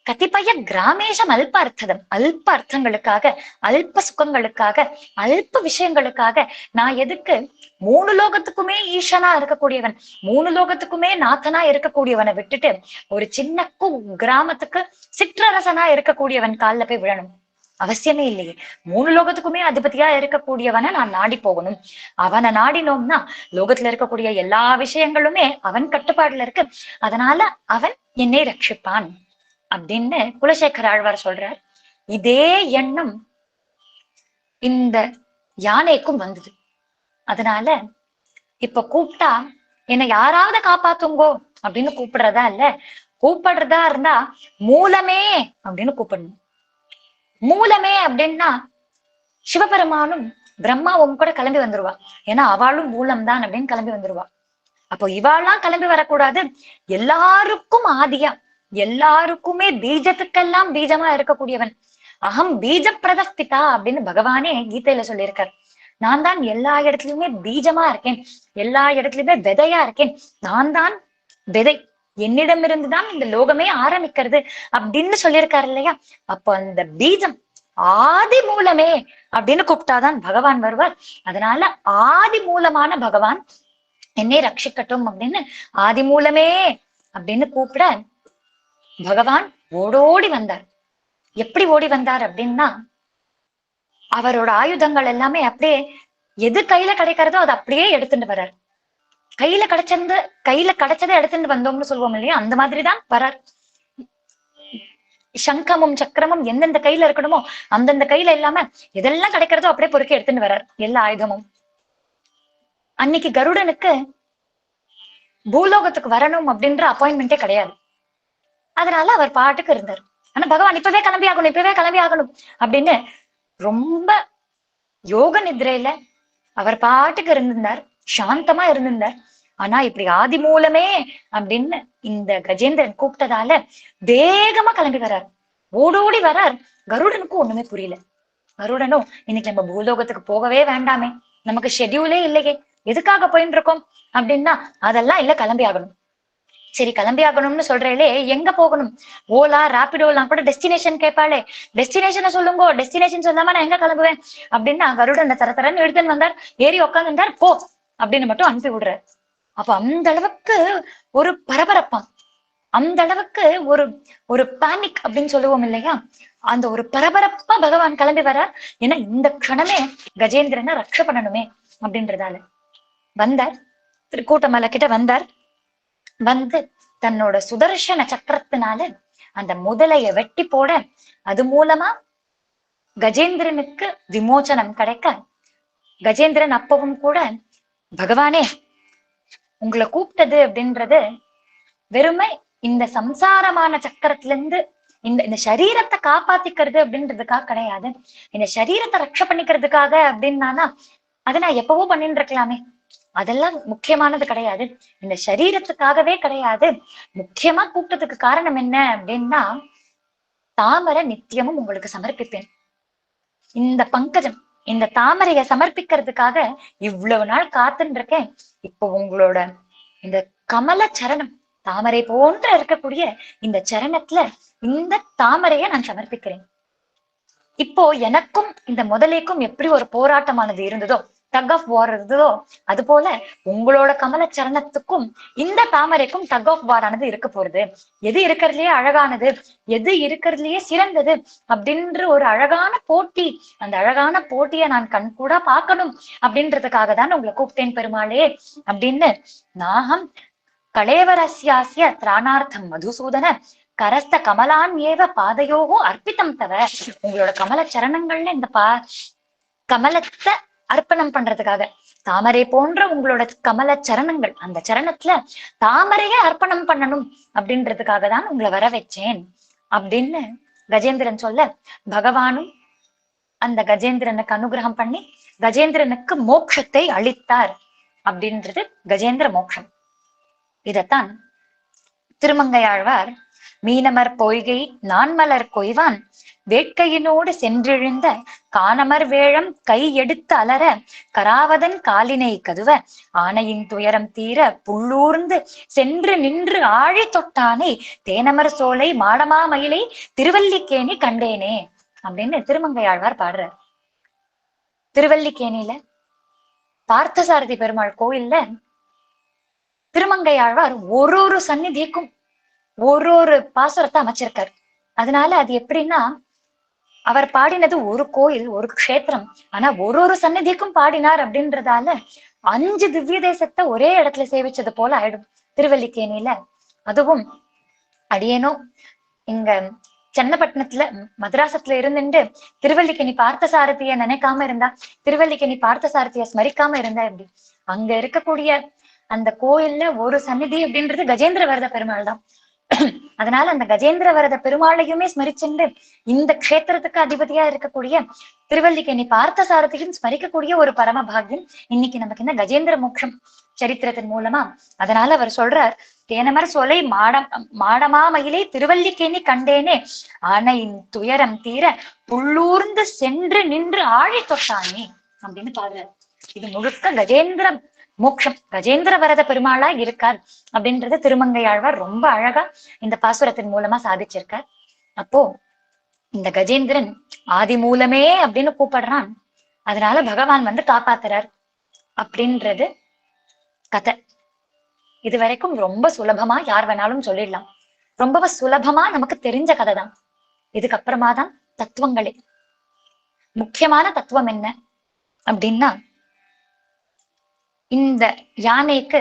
கதிப்பய கிராமேஷம் அல்ப அர்த்ததம், அல்ப அர்த்தங்களுக்காக, அல்ப சுகங்களுக்காக, அல்ப விஷயங்களுக்காக நான் எதுக்கு 3 லோகத்துக்குமே ஈசனா இருக்கக்கூடியவன், 3 லோகத்துக்குமே நாதனா இருக்கக்கூடியவனை விட்டுட்டு ஒரு சின்ன கிராமத்துக்கு சிற்றரசனா இருக்கக்கூடியவன் கால்ல போய் விழணும்? அவசியமே இல்லையே. 3 லோகத்துக்குமே அதிபதியா இருக்கக்கூடியவனை நான் நாடி போகணும். அவனை நாடினோம்னா லோகத்துல இருக்கக்கூடிய எல்லா விஷயங்களுமே அவன் கட்டுப்பாடுல இருக்கு, அதனால அவன் என்னை ரட்சிப்பான் அப்படின்னு குலசேகர ஆழ்வார் சொல்றார். இதே எண்ணம் இந்த யானைக்கும் வந்தது. அதனால இப்ப கூப்பிட்டா என்னை யாராவது காப்பாத்துங்கோ அப்படின்னு கூப்பிடுறதா இல்ல, கூப்பிடுறதா இருந்தா மூலமே அப்படின்னு கூப்பிடணும். மூலமே அப்படின்னா சிவபெருமானும் பிரம்மாவும் கூட கிளம்பி வந்துருவா. ஏன்னா அவளும் மூலம் தான் அப்படின்னு கிளம்பி வந்துருவா. அப்போ இவாள்லாம் கிளம்பி வரக்கூடாது, எல்லாருக்கும் ஆதியா, எல்லாருக்குமே பீஜத்துக்கெல்லாம் பீஜமா இருக்கக்கூடியவன், அகம் பீஜ பிரதஸ்திதா அப்படின்னு பகவானே கீதையில சொல்லியிருக்கார். நான் தான் எல்லா இடத்துலயுமே பீஜமா இருக்கேன், எல்லா இடத்துலயுமே விதையா இருக்கேன், நான் தான் விதை, என்னிடமிருந்துதான் இந்த லோகமே ஆரம்பிக்கிறது அப்படின்னு சொல்லியிருக்காரு இல்லையா. அப்போ அந்த பீஜம் ஆதி மூலமே அப்படின்னு கூப்பிட்டாதான் பகவான் வருவார். அதனால ஆதி மூலமான பகவான் என்னை ரட்சிக்கட்டும் அப்படின்னு ஆதி மூலமே அப்படின்னு கூப்பிட பகவான் ஓடோடி வந்தார். எப்படி ஓடி வந்தார் அப்படின்னா, அவரோட ஆயுதங்கள் எல்லாமே அப்படியே எது கையில கிடைக்கிறதோ அதை அப்படியே எடுத்துட்டு வர்றார். கையில கிடைச்சதை எடுத்துட்டு வந்தோம்னு சொல்லுவோம் இல்லையா, அந்த மாதிரிதான் வர்றார். சங்கமும் சக்கரமும் எந்தெந்த கையில இருக்கணுமோ அந்தந்த கையில இல்லாம எதெல்லாம் கிடைக்கிறதோ அப்படியே பொறுக்கி எடுத்துட்டு வர்றார் எல்லா ஆயுதமும். அன்னைக்கு கருடனுக்கு பூலோகத்துக்கு வரணும் அப்படின்ற அப்பாயின்மெண்டே கிடையாது. அதனால அவர் பாட்டுக்கு இருந்தார். ஆனா பகவான் இப்பவே கிளம்பி ஆகணும், இப்பவே கிளம்பி ஆகணும் அப்படின்னு ரொம்ப யோக நித்ரையில அவர் பாட்டுக்கு இருந்திருந்தார், சாந்தமா இருந்திருந்தார். ஆனா இப்படி ஆதி மூலமே அப்படின்னு இந்த கஜேந்திரன் கூப்பிட்டதால வேகமா கிளம்பி வர்றார், ஓடோடி வர்றார். கருடனுக்கும் ஒண்ணுமே புரியல. கருடனும் இன்னைக்கு நம்ம பூலோகத்துக்கு போகவே வேண்டாமே, நமக்கு ஷெட்யூலே இல்லையே, எதுக்காக போயிட்டு இருக்கோம் அப்படின்னா, அதெல்லாம் இல்ல கிளம்பி ஆகணும். சரி கிளம்பி ஆகணும்னு சொல்றேளே, எங்க போகணும்? ஓலா ராபிடோலாம் கூட டெஸ்டினேஷன் கேட்பாளே, டெஸ்டினேஷனை சொல்லுங்க, டெஸ்டினேஷன் சொல்லாம நான் எங்க கிளம்புவேன் அப்படின்னா கருடன் தரன்னு எடுத்துன்னு வந்தார், ஏறி உட்காந்துருந்தார், போ அப்படின்னு மட்டும் அனுப்பி விடுறாரு. அப்ப அந்த அளவுக்கு ஒரு பரபரப்பாம், அந்த அளவுக்கு ஒரு ஒரு பேனிக் அப்படின்னு சொல்லுவோம் இல்லையா, அந்த ஒரு பரபரப்பா பகவான் கிளம்பி வர்றார். ஏன்னா இந்த க்ஷணமே கஜேந்திரனை ரக்ஷ பண்ணணுமே அப்படின்றதால வந்தார். திருக்கூட்டமலை கிட்ட வந்தார். வந்து தன்னோட சுதர்சன சக்கரத்தினால அந்த முதலைய வெட்டி போட, அது மூலமா கஜேந்திரனுக்கு விமோச்சனம் கிடைக்க, கஜேந்திரன் அப்பவும் கூட பகவானே உங்களை கூப்பிட்டது அப்படின்றது வெறுமை இந்த சம்சாரமான சக்கரத்துல இருந்து இந்த சரீரத்தை காப்பாத்திக்கிறது அப்படின்றதுக்காக கிடையாது, இந்த சரீரத்தை ரட்ச பண்ணிக்கிறதுக்காக அப்படின்னா அதை நான் எப்பவோ பண்ணிட்டு இருக்கலாமே, அதெல்லாம் முக்கியமானது கிடையாது, இந்த சரீரத்துக்காகவே கிடையாது. முக்கியமா கூப்பிட்டதுக்கு காரணம் என்ன அப்படின்னா, தாமரை நித்தியமும் உங்களுக்கு சமர்ப்பிப்பேன். இந்த பங்கஜம், இந்த தாமரையை சமர்ப்பிக்கிறதுக்காக இவ்வளவு நாள் காத்துன்னு இருக்கேன். இப்போ உங்களோட இந்த கமல சரணம், தாமரை போன்ற இருக்கக்கூடிய இந்த சரணத்துல இந்த தாமரையை நான் சமர்ப்பிக்கிறேன். இப்போ எனக்கும் இந்த முதலைக்கும் எப்படி ஒரு போராட்டமானது இருந்ததோ, டக் ஆஃப் வார் இருந்ததோ, அது போல உங்களோட கமல சரணத்துக்கும் இந்த தாமரைக்கும் டக் ஆஃப் வார் ஆனது இருக்க போறது. எது இருக்கிறதுலயே அழகானது, எது இருக்கிறதுலயே சிறந்தது அப்படின்ற ஒரு அழகான போட்டி, அந்த அழகான போட்டியை நான் கண் கூட பார்க்கணும் அப்படின்றதுக்காக தான் உங்களை கூப்பிட்டேன் பெருமாளே அப்படின்னு, நாகம் கலேவரஸ்யாசிய திராணார்த்தம் மதுசூதன கரஸ்த கமலான் ஏவ பாதையோகோ அர்ப்பித்தம் தவ. உங்களோட கமல சரணங்கள்ல இந்த கமலத்தை அர்ப்பணம் பண்றதுக்காக, தாமரை போன்ற உங்களோட கமல சரணங்கள், அந்த சரணத்துல தாமரையை அர்ப்பணம் பண்ணணும் அப்படின்றதுக்காக தான் உங்களை வர வச்சேன் அப்படின்னு கஜேந்திரன் சொல்ல, பகவானும் அந்த கஜேந்திரனுக்கு அனுகிரகம் பண்ணி கஜேந்திரனுக்கு மோட்சத்தை அளித்தார் அப்படின்றது கஜேந்திர மோட்சம். இதத்தான் திருமங்கையாழ்வார் மீனமர் பொய்கை நான்மலர் கொய்வான் வேட்கையினோடு சென்றெழுந்த கானமர் வேழம் கை எடுத்து அலற கராவதன் காலினை கதுவ ஆனையின் துயரம் தீர புள்ளூர்ந்து சென்று நின்று ஆழி தொட்டானை தேனமர் சோலை மாடமா மயிலை திருவல்லிக்கேணி கண்டேனே அப்படின்னு திருமங்கையாழ்வார் பாடுறார். திருவல்லிக்கேணியில பார்த்தசாரதி பெருமாள் கோயில்ல திருமங்கையாழ்வார் ஒரு சந்நிதிக்கும் ஒரு பாசுரத்தை அமைச்சிருக்கார். அதனால அது எப்படின்னா, அவர் பாடினது ஒரு கோயில், ஒரு க்ஷேத்திரம், ஆனா ஒரு சந்நிதிக்கும் பாடினார் அப்படின்றதால 5 திவ்ய தேசத்தை ஒரே இடத்துல சேவிச்சது போல ஆயிடும் திருவல்லிக்கேணியில. அதுவும் அடியேனோ இங்க சென்னப்பட்டினத்துல மதராசத்துல இருந்துட்டு திருவல்லிக்கேணி பார்த்தசாரதிய நினைக்காம இருந்தா, திருவல்லிக்கேணி பார்த்தசாரதிய ஸ்மரிக்காம இருந்தா எப்படி? அங்க இருக்கக்கூடிய அந்த கோயில்ல ஒரு சந்நிதி அப்படின்றது கஜேந்திர வரத பெருமாள் தான். அதனால அந்த கஜேந்திர வரத பெருமாளையுமே ஸ்மரிச்சுண்டு இந்த க்ஷேத்திரத்துக்கு அதிபதியா இருக்கக்கூடிய திருவல்லிக்கேணி பார்த்த சாரதியும் ஸ்மரிக்கக்கூடிய ஒரு பரம பாகியம் இன்னைக்கு நமக்கு இந்த கஜேந்திர மோட்சம் சரித்திரத்தின் மூலமா. அதனால அவர் சொல்றார், தேனமர் சொலை மாடமாமயிலே திருவல்லிக்கேணி கண்டேனே ஆனையின் துயரம் தீர புள்ளூர்ந்து சென்று நின்று ஆழி தொட்டானே அப்படின்னு பாடுறார். இது முழுக்க கஜேந்திர மோட்சம், கஜேந்திர வரத பெருமாளா இருக்கார் அப்படின்றது திருமங்கையாழ்வார் ரொம்ப அழகா இந்த பாசுரத்தின் மூலமா சாதிச்சிருக்கார். அப்போ இந்த கஜேந்திரன் ஆதி மூலமே அப்படின்னு கூப்பிடுறான், அதனால பகவான் வந்து காப்பாத்துறார் அப்படின்றது கதை. இது வரைக்கும் ரொம்ப சுலபமா யார் வேணாலும் சொல்லிடலாம், ரொம்ப சுலபமா நமக்கு தெரிஞ்ச கதை தான். இதுக்கப்புறமா தான் தத்துவங்களே. முக்கியமான தத்துவம் என்ன அப்படின்னா, இந்த யானைக்கு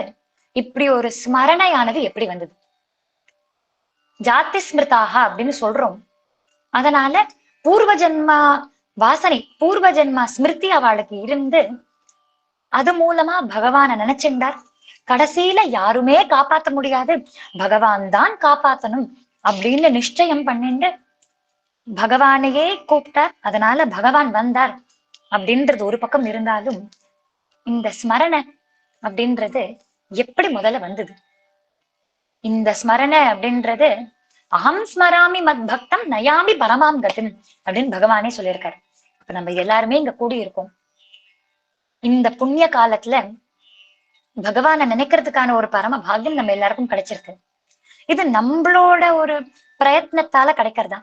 இப்படி ஒரு ஸ்மரணையானது எப்படி வந்தது? ஜாதி ஸ்மிருதாக அப்படின்னு சொல்றோம். அதனால பூர்வ ஜென்மா வாசனை, பூர்வ ஜென்மா ஸ்மிருதி அவளுக்கு இருந்து அது மூலமா பகவான நினைச்சுண்டார். கடைசியில யாருமே காப்பாத்த முடியாது, பகவான் தான் காப்பாத்தணும் அப்படின்னு நிச்சயம் பண்ணிட்டு பகவானையே கூப்பிட்டார். அதனால பகவான் வந்தார் அப்படின்றது ஒரு பக்கம் இருந்தாலும், இந்த ஸ்மரணை அப்படின்றது எப்படி முதல்ல வந்தது? இந்த ஸ்மரணை அப்படின்றது அகம் ஸ்மராமி மத் பக்தம் நயாமி பரமாம் கதிம் அப்படின்னு பகவானே சொல்லியிருக்காரு. இப்ப நம்ம எல்லாருமே இங்க கூடி இருக்கோம். இந்த புண்ணிய காலத்துல பகவானை நினைக்கிறதுக்கான ஒரு பரம பாக்கியம் நம்ம எல்லாருக்கும் கிடைச்சிருக்கு. இது நம்மளோட ஒரு பிரயத்னத்தால கிடைக்கிறதா,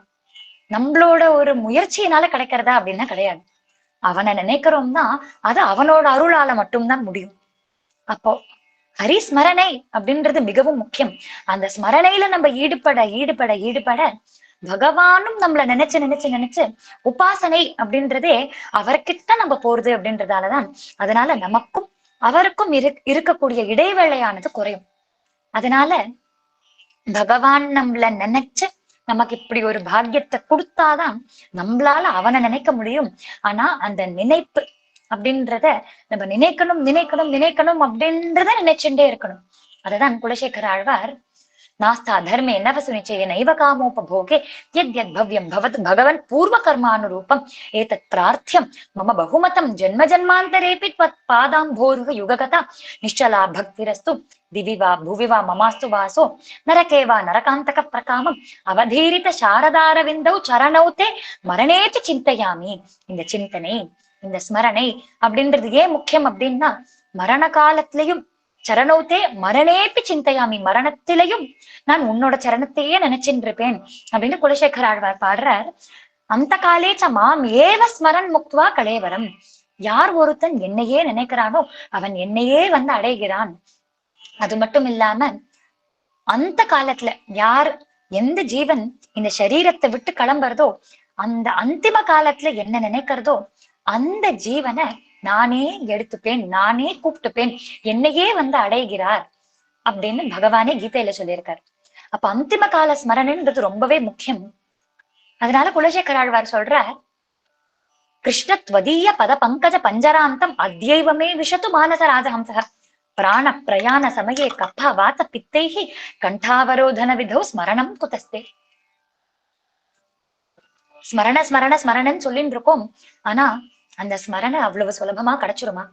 நம்மளோட ஒரு முயற்சியினால கிடைக்கிறதா அப்படின்னா கிடையாது. அவனை நினைக்கிறோம்னா அது அவனோட அருளால மட்டும்தான் முடியும். அப்போ ஹரிஸ்மரணை அப்படின்றது மிகவும் முக்கியம். அந்த ஸ்மரணையில நம்ம ஈடுபட ஈடுபட ஈடுபட பகவானும் நம்மள நினைச்சு நினைச்சு நினைச்சு உபாசனை அப்படின்றதே அவர்கிட்ட நம்ம போறது அப்படின்றதாலதான். அதனால நமக்கும் அவருக்கும் இருக்கக்கூடிய இடைவேளையானது குறையும். அதனால பகவான் நம்மள நினைச்சு நமக்கு இப்படி ஒரு பாக்கியத்தை கொடுத்தாதான் நம்மளால அவனை நினைக்க முடியும். ஆனா அந்த நினைப்பு அப்படின்றத நம்ம நினைக்கணும் நினைக்கணும் நினைக்கணும் அப்படின்றத நினைச்சுட்டே இருக்கணும். அததான் குலசேகர ஆழ்வார், நாஸ்தா தர்மே நவசு நிச்சய நைவ காமோபோகே யத் பவ்யம் பவத் பகவன் பூர்வ கர்மானுரூபம் ஏதத் பிரார்த்தியம் மம பகுமதம் ஜென்ம ஜன்மாந்தரேபி த்வத் பாதாம்போருக யுககதா நிश्चला பக்திரஸ்து திவிவா புவிவா மமாஸ்து வாசோ நரகேவா நரகாந்தக பிரகாமம் அவதீரித சாரதாரவிந்தௌ சரணௌதே மரணேச்சு சிந்தையாமி. இந்த சிந்தனை, இந்த ஸ்மரணை அப்படின்றது ஏன் முக்கியம் அப்படின்னா, மரண காலத்திலையும் சரணௌதே மரணேப்பி சிந்தையாமி, மரணத்திலையும் நான் உன்னோட சரணத்தையே நினைச்சுட்டு இருப்பேன் அப்படின்னு குலசேகர ஆழ்வார் பாடுறார். அந்த காலேச்ச மாம் ஏவ ஸ்மரன் முக்துவா கலேவரம். யார் ஒருத்தன் என்னையே நினைக்கிறானோ அவன் என்னையே வந்து அடைகிறான். அது மட்டும் இல்லாம அந்த காலத்துல யார் எந்த ஜீவன் இந்த சரீரத்தை விட்டு கிளம்புறதோ, அந்த அந்திம காலத்துல என்ன நினைக்கிறதோ அந்த ஜீவனை நானே எடுத்துப்பேன், நானே கூப்பிட்டுப்பேன், என்னையே வந்து அடைகிறார் அப்படின்னு பகவானே கீதையில சொல்லியிருக்காரு. அப்ப அந்திம கால ஸ்மரணைன்றது ரொம்பவே முக்கியம். அதனால குலசேகர ஆழ்வார் சொல்றார், கிருஷ்ணத்வதீய பத பங்கஜ பஞ்சராந்தம் அத்யைவமே விஷத்து மானச ராஜஹம்ச பிராண பிரயாண சமயே கப்பா வாத்த பித்தைஹி கண்டாவரோதன விதோ ஸ்மரணம் குதஸ்தே. ஸ்மரண ஸ்மரண ஸ்மரணன்னு சொல்லிட்டு இருக்கோம். ஆனா அந்த ஸ்மரணை அவ்வளவு சுலபமா கிடைச்சிருமா?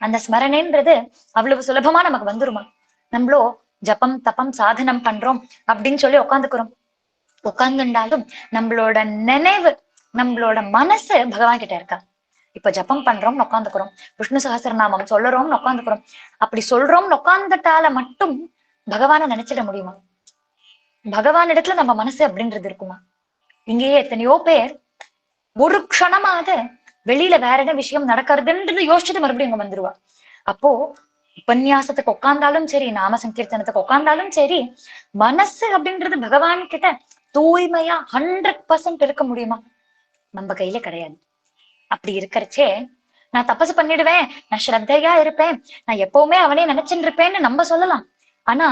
அந்த ஸ்மரணைன்றது அவ்வளவு சுலபமா நமக்கு வந்துருமா? நம்மளோ ஜபம் தப்பம் சாதனம் பண்றோம் அப்படின்னு சொல்லி உட்காந்துக்கிறோம். உட்கார்ந்துண்டாலும் நம்மளோட நினைவு, நம்மளோட மனசு பகவான் கிட்ட இருக்கா? இப்ப ஜபம் பண்றோம்னு உட்காந்துக்கிறோம், விஷ்ணு சகஸ்ரநாமம் சொல்லுறோம்னு உட்காந்துக்கிறோம். அப்படி சொல்றோம்னு உட்காந்துட்டால மட்டும் பகவானை நினைச்சிட முடியுமா? பகவான் இடத்துல நம்ம மனசு அப்படின்றது இருக்குமா? இங்கேயே எத்தனையோ பேர் ஒரு க்ஷணமாக வெளியில வேற என்ன விஷயம் நடக்கிறதுன்றது யோசிச்சுட்டு மறுபடியும் இங்க வந்துருவா. அப்போ உபன்யாசத்துக்கு உட்கார்ந்தாலும் சரி, நாம சங்கீர்த்தனத்துக்கு உட்கார்ந்தாலும் சரி, மனசு அப்படின்றது பகவான் கிட்ட தூய்மையா 100% இருக்க முடியுமா? நம்ம கையில கிடையாது. அப்படி இருக்கிறச்சே நான் தபசு பண்ணிடுவேன், நான் ஸ்ரத்தையா இருப்பேன், நான் எப்பவுமே அவனே நினைச்சுட்டு இருப்பேன்னு நம்ம சொல்லலாம். ஆனா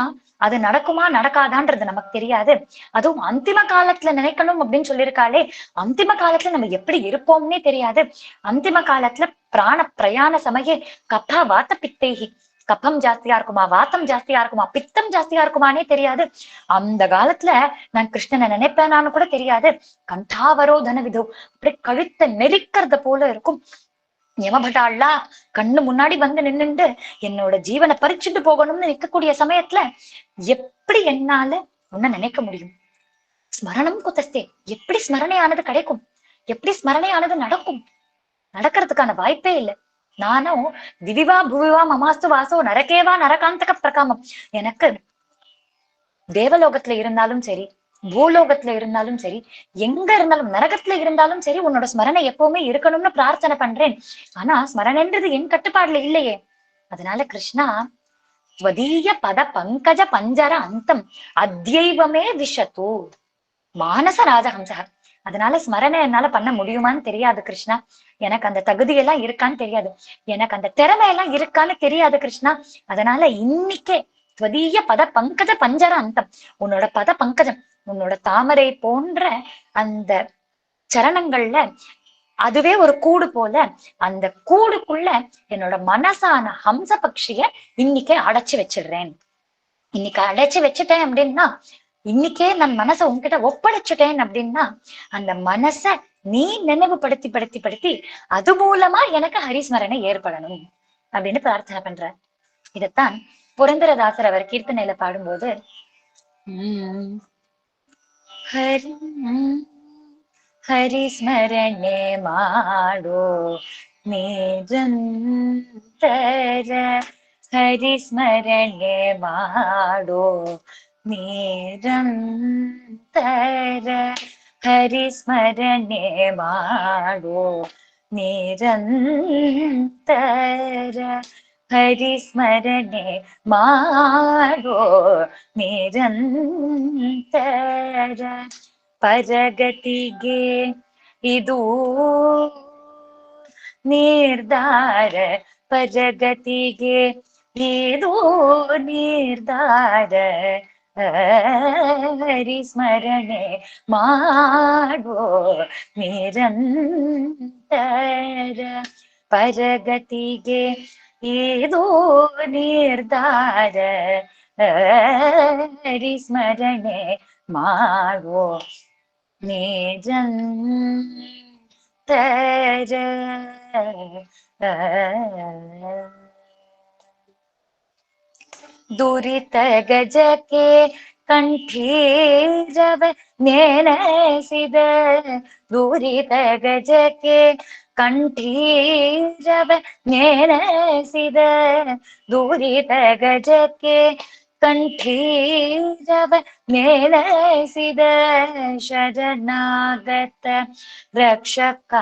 அது நடக்குமா நடக்காதான்றது நமக்கு தெரியாது. அதுவும் அந்திம காலத்துல நினைக்கணும் அப்படின்னு சொல்லியிருக்காளே, அந்திம காலத்துல நம்ம எப்படி இருப்போம்னே தெரியாது. அந்திம காலத்துல பிராண பிரயாண சமய கப்பா வாத்த பித்தைகி, கபம் ஜாஸ்தியா இருக்குமா, வாத்தம் ஜாஸ்தியா இருக்குமா, பித்தம் ஜாஸ்தியா இருக்குமானே தெரியாது. அந்த காலத்துல நான் கிருஷ்ணனை நினைப்பேனான்னு கூட தெரியாது. கண்டாவரோதன விதோ, அப்படி கழுத்தை நெரிக்கிறத போல இருக்கும். யமபட்டாளா கண்ணு முன்னாடி வந்து நின்னுண்டு என்னோட ஜீவனை பறிச்சுட்டு போகணும்னு நிற்கக்கூடிய சமயத்துல எப்படி என்னால உன்ன நினைக்க முடியும்? ஸ்மரணம் குத்தஸ்தே, எப்படி ஸ்மரணையானது கிடைக்கும்? எப்படி ஸ்மரணையானது நடக்கும்? நடக்கிறதுக்கான வாய்ப்பே இல்லை. நானும் திவிவா புவிவா மமாஸ்து வாசோ நரகேவா நரகாந்தக பிரகாமம். எனக்கு தேவலோகத்துல இருந்தாலும் சரி, பூலோகத்துல இருந்தாலும் சரி, எங்க இருந்தாலும், நரகத்துல இருந்தாலும் சரி, உன்னோட ஸ்மரணை எப்பவுமே இருக்கணும்னு பிரார்த்தனை பண்றேன். ஆனா ஸ்மரணைன்றது என் கட்டுப்பாடுல இல்லையே. அதனால கிருஷ்ணா, ஸ்வதீய பத பங்கஜ பஞ்சர அந்தம் அத்யைவமே விஷத்து மானச ராஜஹம்சக. அதனால ஸ்மரணை என்னால பண்ண முடியுமான்னு தெரியாது கிருஷ்ணா. எனக்கு அந்த தகுதியெல்லாம் இருக்கான்னு தெரியாது. எனக்கு அந்த திறமை எல்லாம் இருக்கான்னு தெரியாது கிருஷ்ணா. அதனால இன்னைக்கே ஸ்வதீய பத பங்கஜ பஞ்சர அந்தம், உன்னோட பத பங்கஜம், உன்னோட தாமரை போன்ற அந்த சரணங்கள்ல அதுவே ஒரு கூடு போல, அந்த கூடுக்குள்ள என்னோட மனசான ஹம்ச பக்ஷிய இன்னைக்கே அடைச்சு வச்சிடுறேன். இன்னைக்கு அடைச்சு வச்சுட்டேன் அப்படின்னா, இன்னைக்கே நான் மனசை உன்கிட்ட ஒப்படைச்சுட்டேன் அப்படின்னா, அந்த மனச நீ நினைவுபடுத்தி படுத்தி படுத்தி அது மூலமா எனக்கு ஹரிஸ்மரணை ஏற்படணும் அப்படின்னு பிரார்த்தனை பண்ற. இதத்தான் புரந்தரதாசர் அவர் கீர்த்தனையில பாடும்போது ஹரி ஹரிஸ்மரணೆ ಮಾಡೋ ನಿರಂತರ, ಹರಿಸ್ಮರಣೆ ಮಾಡೋ ನಿರಂತರ, ಹರಿಸ್ಮರಣೆ ಮಾಡೋ ನಿರಂತರ, ಹರಿಸ್ಮರಣೆ ಮಾಡೋ ನಿರಂತರ. ಪರಗತಿಗೆ ಇದು ನಿರ್ಧಾರ, ಪರಗತಿಗೆ ಇದು ನಿರ್ಧಾರ, ಹರಿಸ್ಮರಣೆ ಮಾಡೋ ನಿರಂತರ. ಪರಗತಿಗೆ ಇದು ನಿರ್ಧಾರ, ಹರಿಸ್ಮರಣೆ ಮಾಡೋ ನಿರಂತರ. ದುರಿತ ಗಜಕ್ಕೆ ಕಂಠೀರವ ನೆನೆಸಿದ, ದುರಿತ ಗಜಕ್ಕೆ ಕಂಠೀರವ ನೆನೆಸಿದ, ದುರಿತ ಗಜಕ್ಕೆ ಕಂಠೀರವ ನೆನೆಸಿದ, ಶರಣಾಗತ ರಕ್ಷಕ,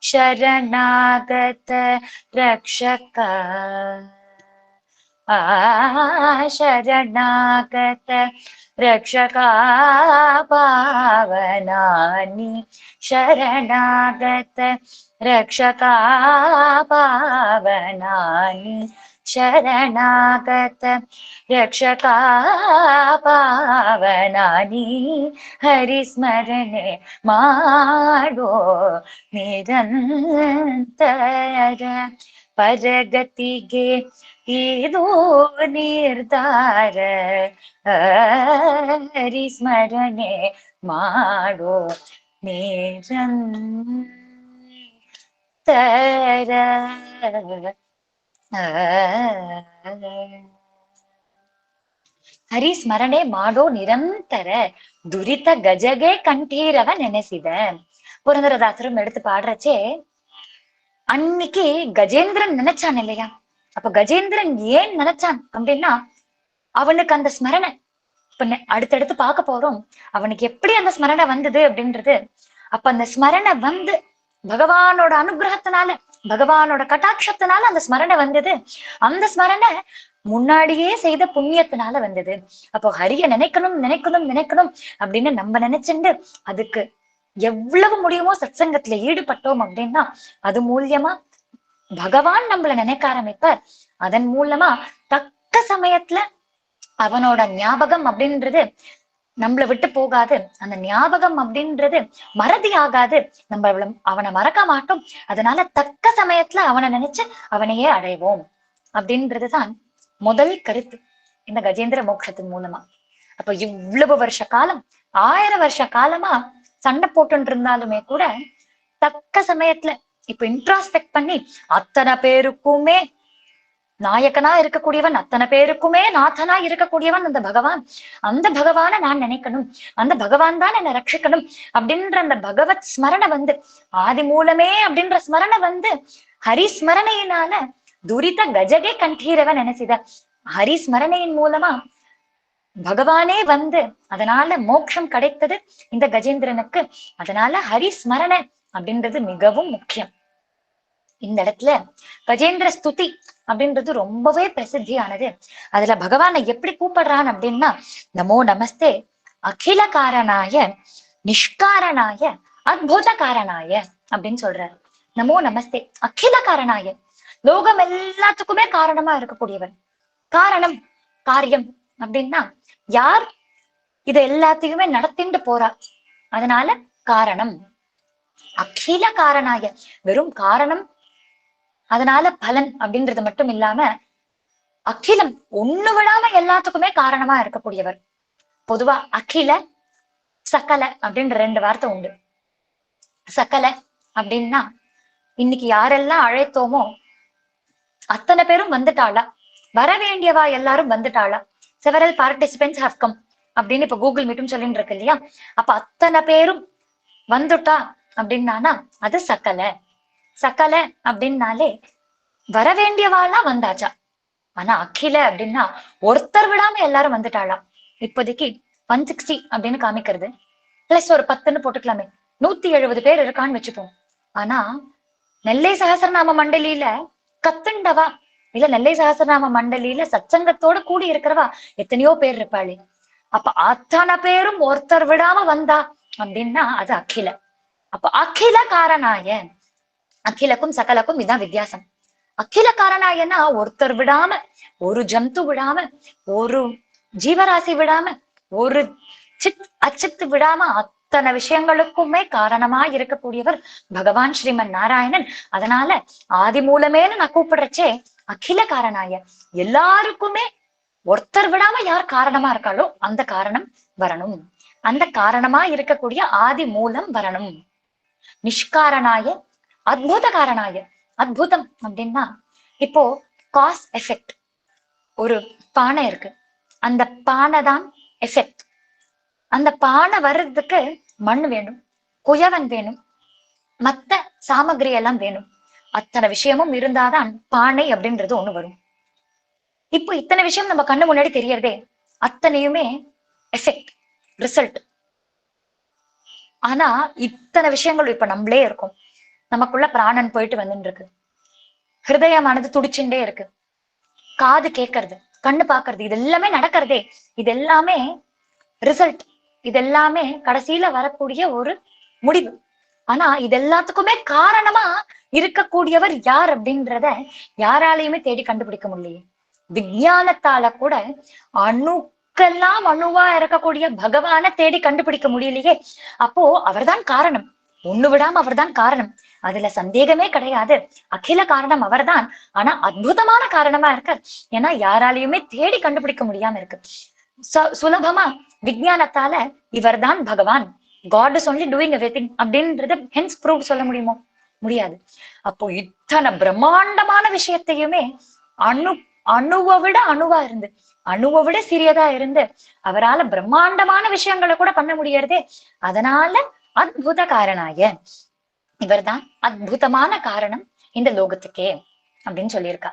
ಶರಣಾಗತ ರಕ್ಷಕ, ಶರಣಾಗತ ರಕ್ಷಕ ಪಾವನಾನಿ, ಶರಣಾಗತ ರಕ್ಷಕ ಪಾವನಾನಿ, ಶರಣಾಗತ ರಕ್ಷಕ ಪಾವನಾನಿ, ಹರಿಸ್ಮರಣೆ ಮಾಡೋ ನಿರಂತರ. ಪರಗತಿಗೆ ಇದು ನಿರ್ಧಾರ, ಹರಿಸ್ಮರಣೆ ಮಾಡೋ ನಿರಂತರ. ಹರಿಸ್ಮರಣೆ ಮಾಡೋ ನಿರಂತರ, துரித கஜகே கண்டீரவ நினைசித. புரந்தரதாசரும் எடுத்து பாடுறச்சே, அன்னைக்கு கஜேந்திரன் நினைச்சான் இல்லையா? அப்ப கஜேந்திரன் ஏன் நினைச்சான் அப்படின்னா, அவனுக்கு அந்த ஸ்மரணை இப்ப அடுத்தடுத்து பார்க்க போறோம். அவனுக்கு எப்படி அந்த ஸ்மரணை வந்தது அப்படின்றது. அப்ப அந்த ஸ்மரணை வந்து பகவானோட அனுகிரகத்தினால, பகவானோட கட்டாட்சத்தினால அந்த ஸ்மரணை வந்தது. அந்த ஸ்மரணை முன்னாடியே செய்த புண்ணியத்தினால வந்தது. அப்போ ஹரிய நினைக்கணும் நினைக்கணும் நினைக்கணும் அப்படின்னு நம்ம நினைச்சுண்டு அதுக்கு எவ்வளவு முடியுமோ சத்சங்கத்துல ஈடுபட்டோம் அப்படின்னா, அது மூலியமா பகவான் நம்மள நினைக்க ஆரம்பிப்பார். அதன் மூலமா தக்க சமயத்துல அவனோட ஞாபகம் அப்படின்றது நம்மளை விட்டு போகாது. அந்த ஞாபகம் அப்படின்றது மறதி ஆகாது. நம்ம அவனை மறக்க மாட்டோம். அதனால தக்க சமயத்துல அவனை நினைச்சு அவனையே அடைவோம் அப்படின்றதுதான் முதல் கருத்து இந்த கஜேந்திர மோட்சத்தின் மூலமா. அப்ப இவ்வளவு வருஷ காலம், 1000 வருஷ காலமா சண்டை போட்டு இருந்தாலுமே கூட தக்க சமயத்துல இப்ப இன்ட்ராஸ்பெக்ட் பண்ணி அத்தனை பேருக்குமே நாயகனா இருக்கக்கூடியவன், அத்தனை பேருக்குமே நாதனா இருக்கக்கூடியவன் அந்த பகவான். அந்த பகவானை நான் நினைக்கணும், அந்த பகவான் தான் என்னை ரட்சிக்கணும் அப்படின்ற அந்த பகவத் ஸ்மரணை வந்து, ஆதி மூலமே அப்படின்ற ஸ்மரணை வந்து ஹரிஸ்மரணையினால துரித கஜகே கண்டீரவன் நினைச்சித. ஹரிஸ்மரணையின் மூலமா பகவானே வந்து அதனால மோட்சம் கிடைத்தது இந்த கஜேந்திரனுக்கு. அதனால ஹரிஸ்மரணை அப்படின்றது மிகவும் முக்கியம். இந்த இடத்துல கஜேந்திர ஸ்துதி அப்படின்றது ரொம்பவே பிரசித்தியானது. அதுல பகவானை எப்படி கூப்பிடுறான் அப்படின்னா, நமோ நமஸ்தே அகில காரணாய நிஷ்காரணாய அத்புத காரணாய அப்படின்னு சொல்றாரு. நமோ நமஸ்தே அகில காரணாய, லோகம் எல்லாத்துக்குமே காரணமா இருக்கக்கூடியவர். காரணம், காரியம் அப்படின்னா யார் இதை எல்லாத்தையுமே நடத்திட்டு போறா, அதனால காரணம். அகில காரணாய, வெறும் காரணம் அதனால பலன் அப்படின்றது மட்டும் இல்லாம அகிலம், ஒண்ணு விடாம எல்லாத்துக்குமே காரணமா இருக்கக்கூடியவர். பொதுவா அகில சகல அப்படின்ற 2 வார்த்தை உண்டு. சகல அப்படின்னா இன்னைக்கு யாரெல்லாம் அழைத்தோமோ அத்தனை பேரும் வந்துட்டாளா, வர வேண்டியவா எல்லாரும் வந்துட்டாளா, செவரல் பார்ட்டிசிபென்ட்ஸ் ஹவ் கம் அப்படின்னு இப்ப கூகுள் மீட்டும் சொல்லிட்டு இருக்கு இல்லையா. அப்ப அத்தனை பேரும் வந்துட்டா அப்படின்னானா அது சகல. சகல அப்படின்னாலே வர வேண்டியவாளா வந்தாச்சா. ஆனா அகில அப்படின்னா ஒருத்தர் விடாம எல்லாரும் வந்துட்டாளா. இப்போதைக்கு 160 அப்படின்னு காமிக்கிறது, பிளஸ் ஒரு 10ன்னு போட்டுக்கலாமே, 170 பேர் இருக்கான்னு வச்சுப்போம். ஆனா நெல்லை சகசரநாம மண்டலியில கத்துண்டவா, இல்ல நெல்லை சகசரநாம மண்டலியில சச்சங்கத்தோட கூடி இருக்கிறவா எத்தனையோ பேர் இருப்பாளே. அப்ப அத்தனை பேரும் ஒருத்தர் விடாம வந்தா அப்படின்னா அது அகில. அப்ப அகில காரணாய, அகிலக்கும் சகலக்கும் இதான் வித்தியாசம். அகில காரணாயன்னா ஒருத்தர் விடாம, ஒரு ஜந்து விடாம, ஒரு ஜீவராசி விடாம, ஒரு அச்சித்து விடாம அத்தனை விஷயங்களுக்குமே காரணமா இருக்கக்கூடியவர் பகவான் ஸ்ரீமன் நாராயணன். அதனால ஆதி மூலமேன்னு நான் கூப்பிடுறச்சே அகில காரணாய, எல்லாருக்குமே ஒருத்தர் விடாம யார் காரணமா இருக்காளோ அந்த காரணம் வரணும், அந்த காரணமா இருக்கக்கூடிய ஆதி மூலம் வரணும். நிஷ்காரணாய அத்புத காரணாய, அத்புதம் அப்படின்னா இப்போ காஸ் எஃபெக்ட். ஒரு பானை இருக்கு, அந்த பானை தான் எஃபெக்ட். அந்த பானை வர்றதுக்கு மண் வேணும், குயவன் வேணும், மத்த சாமகிரி எல்லாம் வேணும். அத்தனை விஷயமும் இருந்தாதான் பானை அப்படின்றது ஒண்ணு வரும். இப்போ இத்தனை விஷயம் நம்ம கண்ணு முன்னாடி தெரியறதே, அத்தனையுமே எஃபெக்ட், ரிசல்ட். ஆனா இத்தனை விஷயங்கள் இப்ப நம்மளே இருக்கும், நமக்குள்ள பிராணன் போயிட்டு வந்துட்டு இருக்கு, ஹிருதயமானது துடிச்சுட்டே இருக்கு, காது கேட்கறது, கண்ணு பாக்குறது, இது எல்லாமே நடக்கிறதே. இது எல்லாமே ரிசல்ட், இது எல்லாமே கடைசியில வரக்கூடிய ஒரு முடிவு. ஆனா இது எல்லாத்துக்குமே காரணமா இருக்கக்கூடியவர் யார் அப்படின்றத யாராலையுமே தேடி கண்டுபிடிக்க முடியலையே. விஞ்ஞானத்தால கூட அணுக்கெல்லாம் அணுவா இருக்கக்கூடிய பகவானை தேடி கண்டுபிடிக்க முடியலையே. அப்போ அவர்தான் காரணம், ஒண்ணு விடாம அவர்தான் காரணம், அதுல சந்தேகமே கிடையாது. அகில காரணம் அவர்தான். ஆனா அற்புதமான காரணமா இருக்கு, ஏன்னா யாராலையுமே தேடி கண்டுபிடிக்க முடியாம இருக்கு. சுலபமா விஞ்ஞானத்தால இவர்தான் பகவான், God is only doing everything அப்படின்றது ஹென்ஸ் ப்ரூவ் சொல்ல முடியுமோ? முடியாது. அப்போ இத்தனை பிரம்மாண்டமான விஷயத்தையுமே அணுவை விட அணுவா இருந்து, அணுவை விட சிறியதா இருந்து அவரால பிரம்மாண்டமான விஷயங்களை கூட பண்ண முடியறதே. அதனால அத்புத காரணாய, இவர்தான் அற்புதமான காரணம் இந்த லோகத்துக்கே அப்படின்னு சொல்லியிருக்கா.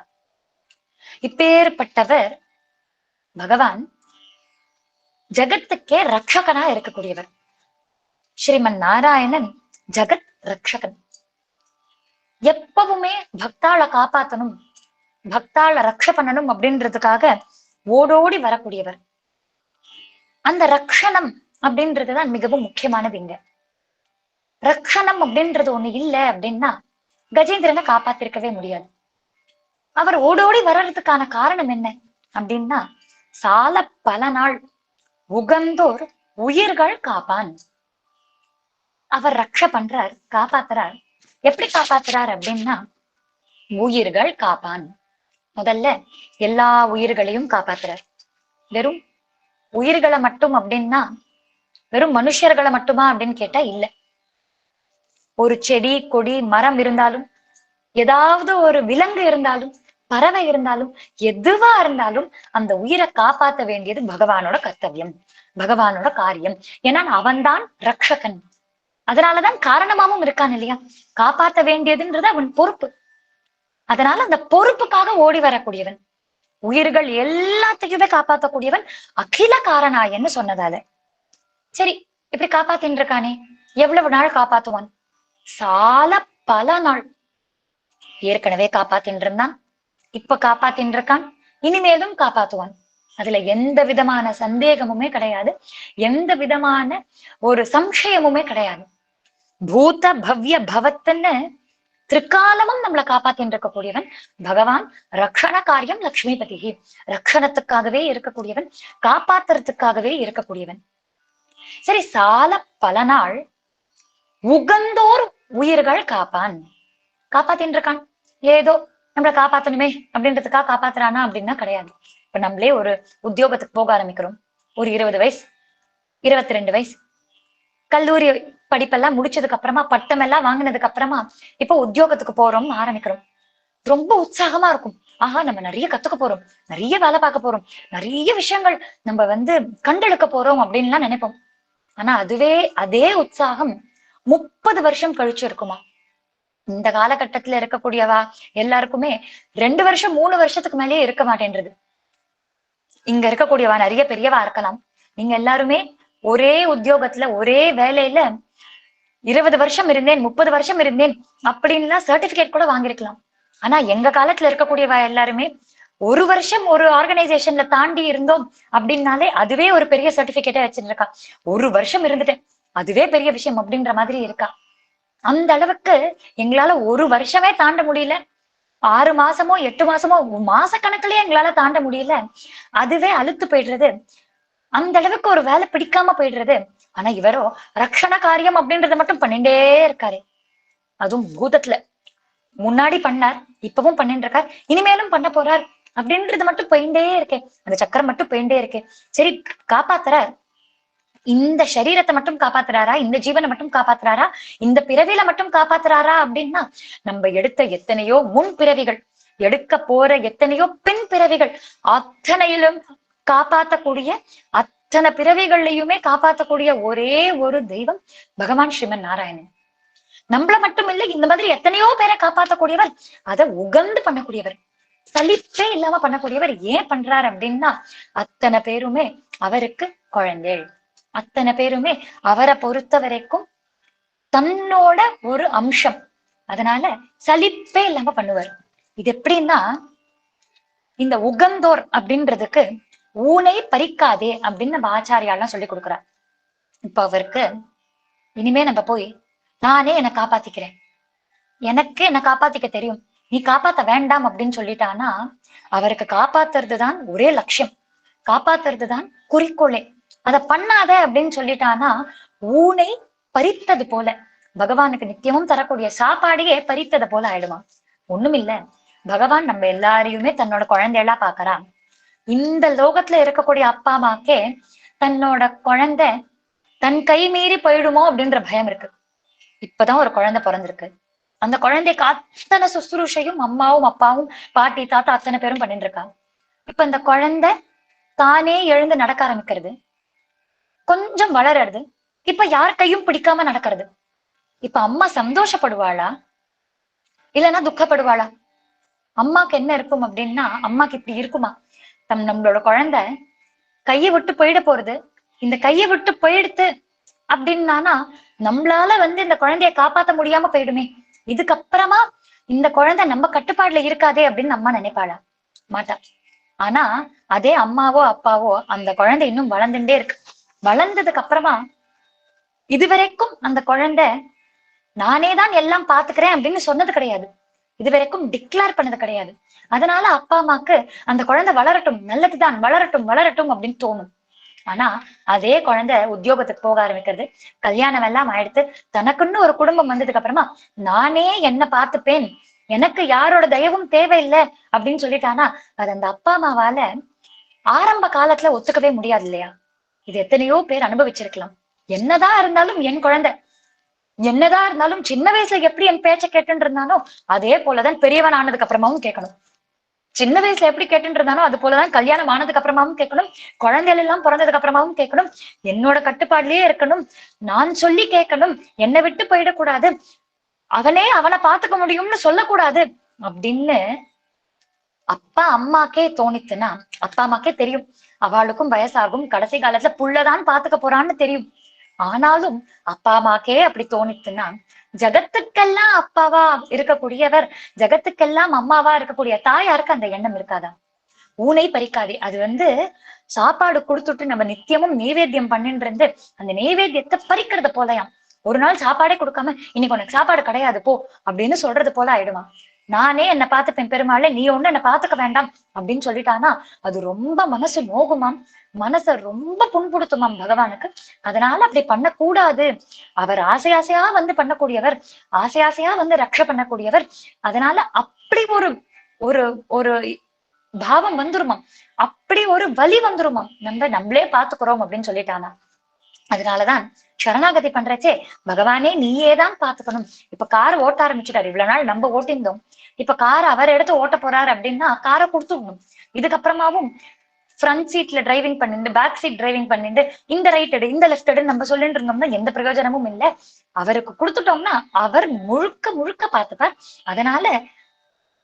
இப்பேற்பட்டவர் பகவான் ஜகத்துக்கே ரட்சகனா இருக்கக்கூடியவர். ஸ்ரீமன் நாராயணன் ஜகத் ரட்சகன். எப்பவுமே பக்தாளை காப்பாத்தணும், பக்தாளை ரட்ச பண்ணணும் அப்படின்றதுக்காக ஓடோடி வரக்கூடியவர். அந்த ரக்ஷணம் அப்படின்றதுதான் மிகவும் முக்கியமானது. இங்க ரக்ஷணம் அப்படின்றது ஒண்ணு இல்ல அப்படின்னா கஜேந்திரனை காப்பாத்திருக்கவே முடியாது. அவர் ஓடோடி வர்றதுக்கான காரணம் என்ன அப்படின்னா, சால பல நாள் உகந்தோர் உயிர்கள் காப்பான். அவர் ரக்ஷ பண்றார், காப்பாத்துறார். எப்படி காப்பாத்துறார் அப்படின்னா, உயிர்கள் காப்பான். முதல்ல எல்லா உயிர்களையும் காப்பாத்துறார். வெறும் உயிர்களை மட்டும் அப்படின்னா வெறும் மனுஷர்களை மட்டுமா அப்படின்னு கேட்டா இல்ல. ஒரு செடி கொடி மரம் இருந்தாலும், ஏதாவது ஒரு விலங்கு இருந்தாலும், பறவை இருந்தாலும், எதுவா இருந்தாலும் அந்த உயிரை காப்பாற்ற வேண்டியது பகவானோட கர்த்தவியம், பகவானோட காரியம். ஏன்னா அவன்தான் ரக்ஷகன். அதனாலதான் காரணமாவும் இருக்கான் இல்லையா, காப்பாற்ற வேண்டியதுன்றது அவன் பொறுப்பு. அதனால அந்த பொறுப்புக்காக ஓடி வரக்கூடியவன், உயிர்கள் எல்லாத்தையுமே காப்பாற்றக்கூடியவன் அகில காரணாயன்னு சொன்னதால. சரி, இப்படி காப்பாத்தின்னு இருக்கானே, எவ்வளவு நாள் காப்பாத்துவான்? சால பல நாள். ஏற்கனவே காப்பாத்தின்னு இருந்தான், இப்ப காப்பாத்தின்னு இருக்கான், இனிமேலும் காப்பாத்துவான். அதுல எந்த விதமான சந்தேகமுமே கிடையாது, எந்த விதமான ஒரு சம்சயமுமே கிடையாது. பூத பவ்ய பவத்துன்னு திரிகாலமும் நம்மளை காப்பாத்தின்னு இருக்கக்கூடியவன் பகவான். ரக்ஷண காரியம் லக்ஷ்மிபதி, ரக்ஷணத்துக்காகவே இருக்கக்கூடியவன், காப்பாத்துறதுக்காகவே இருக்கக்கூடியவன். சரி, சால பல நாள் உகந்தோர் உயிர்கள் காப்பான். காப்பாத்தின்னு இருக்கான், ஏதோ நம்மளை காப்பாத்தணுமே அப்படின்றதுக்காக காப்பாத்துறானா அப்படின்னா கிடையாது. இப்ப நம்மளே ஒரு உத்தியோகத்துக்கு போக ஆரம்பிக்கிறோம். ஒரு 20 வயசு 22 வயசு கல்லூரி படிப்பெல்லாம் முடிச்சதுக்கு அப்புறமா, பட்டம் எல்லாம் வாங்கினதுக்கு அப்புறமா இப்ப உத்தியோகத்துக்கு போறோம் ஆரம்பிக்கிறோம். ரொம்ப உற்சாகமா இருக்கும். ஆஹா, நம்ம நிறைய கத்துக்க போறோம், நிறைய வேலை பார்க்க போறோம், நிறைய விஷயங்கள் நம்ம கண்டெடுக்க போறோம் அப்படின்லாம் நினைப்போம். ஆனா அதே உற்சாகம் 30 வருஷம் கழிச்சு இருக்குமா? இந்த காலகட்டத்துல இருக்கக்கூடியவா எல்லாருக்குமே 2 வருஷம் 3 வருஷத்துக்கு மேலேயே இருக்க மாட்டேன்றது. இங்க இருக்கக்கூடியவா நிறைய பெரியவா இருக்கலாம். நீங்க எல்லாருமே ஒரே உத்தியோகத்துல ஒரே வேலையில 20 வருஷம் இருந்தேன், 30 வருஷம் இருந்தேன் அப்படின்லாம் சர்டிபிகேட் கூட வாங்கிருக்கலாம். ஆனா எங்க காலத்துல இருக்கக்கூடியவா எல்லாருமே 1 வருஷம் ஒரு ஆர்கனைசேஷன்ல தாண்டி இருந்தோம் அப்படின்னாலே அதுவே ஒரு பெரிய சர்டிபிகேட்டா வச்சுட்டு இருக்கா. 1 வருஷம் இருந்துட்டேன், அதுவே பெரிய விஷயம் அப்படின்ற மாதிரி இருக்கா. அந்த அளவுக்கு எங்களால 1 வருஷமே தாண்ட முடியல, 6 மாசமோ 8 மாசமோ மாச கணக்குலயே எங்களால தாண்ட முடியல, அதுவே அலுத்து போயிடுறது. அந்த அளவுக்கு ஒரு வேலை பிடிக்காம போயிடுறது. ஆனா இவரோ ரக்ஷண காரியம் அப்படின்றத மட்டும் பண்ணிட்டே இருக்காரு. அதுவும் பூதத்துல முன்னாடி பண்ணார், இப்பவும் பண்ணிட்டு இருக்கார், இனிமேலும் பண்ண போறார் அப்படின்றது மட்டும் போயிட்டே இருக்கேன். அந்த சக்கரம் மட்டும் போயிட்டே இருக்கேன். சரி, காப்பாத்துறார். இந்த சரீரத்தை மட்டும் காப்பாத்துறாரா, இந்த ஜீவனை மட்டும் காப்பாத்துறாரா, இந்த பிறவியில மட்டும் காப்பாத்துறாரா அப்படின்னா, நம்ம எடுத்த எத்தனையோ முன் பிறவிகள், எடுக்க போற எத்தனையோ பின் பிறவிகள், அத்தனையிலும் காப்பாற்றக்கூடிய, அத்தனை பிறவிகள்லையுமே காப்பாற்றக்கூடிய ஒரே ஒரு தெய்வம் பகவான் ஸ்ரீமன் நாராயணன். நம்மள மட்டும் இல்லை, இந்த மாதிரி எத்தனையோ பேரை காப்பாற்றக்கூடியவர், அதை உகந்து பண்ணக்கூடியவர், சலிப்பே இல்லாம பண்ணக்கூடியவர். ஏன் பண்றாரு அப்படின்னா, அத்தனை பேருமே அவருக்கு குழந்தைகள், அத்தனை பேருமே அவரை பொறுத்த வரைக்கும் தன்னோட ஒரு அம்சம். அதனால சலிப்பே இல்லாம பண்ணுவார். இது எப்படின்னா, இந்த உகந்தோர் அப்படின்றதுக்கு ஊனை பறிக்காதே அப்படின்னு நம்ம ஆச்சாரியாலாம் சொல்லி கொடுக்குறார். இப்ப அவருக்கு இனிமே நம்ம போய் நானே என்னை காப்பாத்திக்கிறேன், எனக்கு என்ன காப்பாத்திக்க தெரியும், நீ காப்பாத்த வேண்டாம் அப்படின்னு சொல்லிட்டானா, அவருக்கு காப்பாத்துறது தான் ஒரே லட்சியம், காப்பாத்துறது தான் குறிக்கோளே. அதை பண்ணாத அப்படின்னு சொல்லிட்டானா ஊனை பறித்தது போல, பகவானுக்கு நித்தியமும் தரக்கூடிய சாப்பாடையே பறித்தது போல ஆயிடுமா. ஒண்ணும் இல்ல, பகவான் நம்ம எல்லாரையுமே தன்னோட குழந்தைகளா பாக்குறான். இந்த லோகத்துல இருக்கக்கூடிய அப்பா அம்மாக்கே தன்னோட குழந்தை தன் கை மீறி போயிடுமோ அப்படின்ற பயம் இருக்கு. இப்பதான் ஒரு குழந்தை பிறந்திருக்கு, அந்த குழந்தைக்கு அத்தனை சுசுரூஷையும் அம்மாவும் அப்பாவும் பாட்டி தாத்தா அத்தனை பேரும் பண்ணிட்டு இருக்காங்க. இப்ப இந்த குழந்தை தானே எழுந்து நடக்க ஆரம்பிக்கிறது, கொஞ்சம் வளர்றது, இப்ப யார் கையும் பிடிக்காம நடக்கிறது. இப்ப அம்மா சந்தோஷப்படுவாளா இல்லைன்னா துக்கப்படுவாளா? அம்மாக்கு என்ன இருக்கும் அப்படின்னா, அம்மாக்கு இப்படி இருக்குமா, நம்மளோட குழந்தை கையை விட்டு போயிட போறது, இந்த கையை விட்டு போயிடுத்து அப்படின்னானா நம்மளால இந்த குழந்தைய காப்பாத்த முடியாம போயிடுமே, இதுக்கப்புறமா இந்த குழந்தை நம்ம கட்டுப்பாடுல இருக்காதே அப்படின்னு அம்மா நினைப்பாளா? மாட்டா. ஆனா அதே அம்மாவோ அப்பாவோ அந்த குழந்தை இன்னும் வளர்ந்துட்டே இருக்கு, வளர்ந்ததுக்கு அப்புறமா இதுவரைக்கும் அந்த குழந்தை நானே தான் எல்லாம் பாத்துக்கிறேன் அப்படின்னு சொன்னது கிடையாது, இதுவரைக்கும் டிக்ளேர் பண்ணது கிடையாது. அதனால அப்பா அம்மாக்கு அந்த குழந்தை வளரட்டும், நல்லதுதான், வளரட்டும் வளரட்டும் அப்படின்னு தோணும். ஆனா அதே குழந்தை உத்தியோகத்துக்கு போக ஆரம்பிக்கிறது, கல்யாணம் எல்லாம் ஆயிடுத்து, தனக்குன்னு ஒரு குடும்பம் வந்ததுக்கு அப்புறமா நானே என்ன பார்த்துப்பேன், எனக்கு யாரோட தயவும் தேவையில்லை அப்படின்னு சொல்லிட்டானா அது அந்த அப்பா அம்மாவால ஆரம்ப காலத்துல ஒத்துக்கவே முடியாது இல்லையா? இது எத்தனையோ பேர் அனுபவிச்சிருக்கலாம். என்னதான் இருந்தாலும் என் குழந்தை, என்னதான் இருந்தாலும் சின்ன வயசுல எப்படி என் பேச்ச கேட்டுன்னு இருந்தானோ அதே போலதான் பெரியவன் ஆனதுக்கு அப்புறமாவும் கேட்கணும். சின்ன வயசுல எப்படி கேட்டுட்டு இருந்தானோ அது போலதான் கல்யாணம் ஆனதுக்கு அப்புறமாவும் கேட்கணும், குழந்தைகள் எல்லாம் பிறந்ததுக்கு அப்புறமாவும் கேட்கணும், என்னோட கட்டுப்பாடுலயே இருக்கணும், நான் சொல்லி கேட்கணும், என்னை விட்டு போயிடக்கூடாது, அவனே அவனை பாத்துக்க முடியும்னு சொல்லக்கூடாது அப்படின்னு அப்பா அம்மாக்கே தோணித்துன்னா அப்பா அம்மாக்கே தெரியும் அவளுக்கும் வயசாகும், கடைசி காலத்துல புள்ளதான் பாத்துக்க போறான்னு தெரியும். ஆனாலும் அப்பா அம்மாக்கே அப்படி தோணித்துன்னா ஜகத்துக்கெல்லாம் அப்பாவா இருக்கக்கூடியவர், ஜகத்துக்கெல்லாம் அம்மாவா இருக்கக்கூடிய தாயாருக்கு அந்த எண்ணம் இருக்காதா? ஊனை பறிக்காதே. அது சாப்பாடு கொடுத்துட்டு நம்ம நித்தியமும் நெய்வேத்தியம் பண்ணிட்டு இருந்து அந்த நெய்வேத்தியத்தை பறிக்கிறது போலயாம். ஒரு நாள் சாப்பாடே கொடுக்காம இன்னைக்கு உனக்கு சாப்பாடு கிடையாது போ அப்படின்னு சொல்றது போல ஆயிடுவான். நானே என்ன பார்த்துப்பேன் பெருமாளே, நீ ஒண்ணு என்ன பாத்துக்க வேண்டாம் அப்படின்னு சொல்லிட்டானா அது ரொம்ப மனசு நோகுமாம், மனச ரொம்ப புண்படுத்துமாம் பகவானுக்கு. அதனால அப்படி பண்ணக்கூடாது. அவர் ஆசை ஆசையா பண்ணக்கூடியவர், ஆசை ஆசையா ரக்ஷ பண்ணக்கூடியவர். அதனால அப்படி ஒரு ஒரு ஒரு பாவம் வந்துருமாம், அப்படி ஒரு வலி வந்துருமாம், நம்மளே பாத்துக்கிறோம் அப்படின்னு சொல்லிட்டானா. அதனாலதான் சரணாகதி பண்றச்சே பகவானே நீயேதான் பாத்துக்கணும். இப்ப காரை ஓட்ட ஆரம்பிச்சுட்டாரு, இவ்வளவு நாள் நம்ம ஓட்டிருந்தோம், இப்ப காரை அவர் எடுத்து ஓட்ட போறாரு அப்படின்னா காரை கொடுத்துடணும். இதுக்கப்புறமாவும் ஃப்ரண்ட் சீட்ல டிரைவிங் பண்ணிட்டு பேக் சீட் டிரைவிங் பண்ணிட்டு இந்த ரைட் எடு இந்த லெஃப்ட் எடுன்னு நம்ம சொல்லிட்டு இருந்தோம்னா எந்த பிரயோஜனமும் இல்லை. அவருக்கு கொடுத்துட்டோம்னா அவர் முழுக்க முழுக்க பார்த்துப்பார். அதனால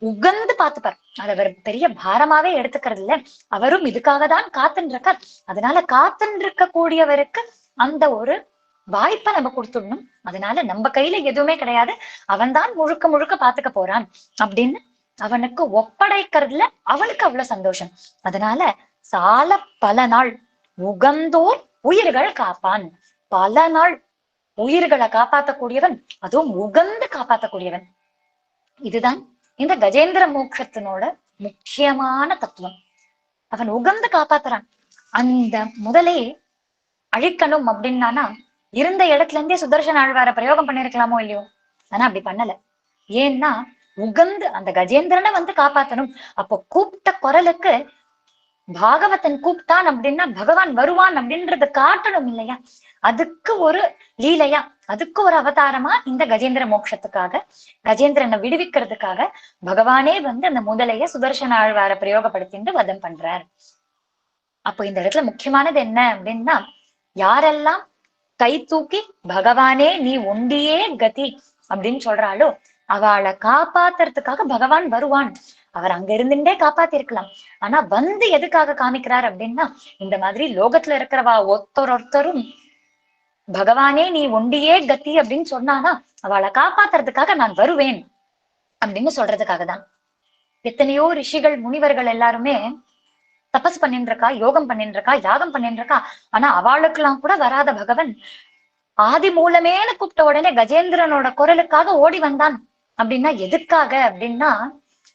உகந்து பார்த்துப்பார். அது அவர் பெரிய பாரமாவே எடுத்துக்கிறது இல்ல. அவரும் இதுக்காக தான் காத்துன்னு இருக்கார். அதனால காத்துன்னு இருக்க கூடியவருக்கு அந்த ஒரு வாய்ப்பை நம்ம கொடுத்துடணும். அதனால நம்ம கையில எதுவுமே கிடையாது, அவன் தான் முழுக்க முழுக்க பாத்துக்க போறான் அப்படின்னு அவனுக்கு ஒப்படைக்கிறதுல அவனுக்கு அவ்வளவு சந்தோஷம். அதனால சால பல நாள் உகந்தோர் உயிர்கள் காப்பான். பல நாள் உயிர்களை காப்பாற்றக்கூடியவன், அதுவும் உகந்து காப்பாற்றக்கூடியவன். இதுதான் இந்த கஜேந்திர மோட்சத்தினோட முக்கியமான தத்துவம். அவன் உகந்து காப்பாத்துறான். அந்த முதலே அழிக்கணும் அப்படின்னானா இருந்த இடத்துல இருந்தே சுதர்சன ஆழ்வார பிரயோகம் பண்ணிருக்கலாமோ இல்லையோ, ஆனா அப்படி பண்ணல. ஏன்னா உகந்து அந்த கஜேந்திரனை காப்பாத்தணும். அப்போ கூப்பிட்ட குரலுக்கு பாகவதன் கூப்பிட்டான் அப்படின்னா பகவான் வருவான் அப்படின்றது காட்டணும் இல்லையா? அதுக்கு ஒரு லீலையா, அதுக்கு ஒரு அவதாரமா இந்த கஜேந்திர மோட்சத்துக்காக, கஜேந்திரனை விடுவிக்கிறதுக்காக பகவானே அந்த முதலைய சுதர்சன ஆழ்வார பிரயோகப்படுத்திட்டு வதம் பண்றார். அப்போ இந்த இடத்துல முக்கியமானது என்ன அப்படின்னா, யாரெல்லாம் கை தூக்கி பகவானே நீ ஒண்டியே கதி அப்படின்னு சொல்றாளோ அவளை காப்பாத்துறதுக்காக பகவான் வருவான். அவர் அங்க இருந்துட்டே காப்பாத்திருக்கலாம். ஆனா எதுக்காக காமிக்கிறார் அப்படின்னா, இந்த மாதிரி லோகத்துல இருக்கிறவா ஒருத்தரும் பகவானே நீ ஒண்டியே கத்தி அப்படின்னு சொன்னானா அவளை காப்பாத்துறதுக்காக நான் வருவேன் அப்படின்னு சொல்றதுக்காக தான். எத்தனையோ ரிஷிகள் முனிவர்கள் எல்லாருமே தபஸ் பண்ணிட்டு இருக்கா, யோகம் பண்ணிட்டு இருக்கா, யாகம் பண்ணிட்டு இருக்கா. ஆனா அவளுக்கெல்லாம் கூட வராத பகவன் ஆதி மூலமேனு கூப்பிட்ட உடனே கஜேந்திரனோட குரலுக்காக ஓடி வந்தான். அப்படின்னா எதுக்காக அப்படின்னா,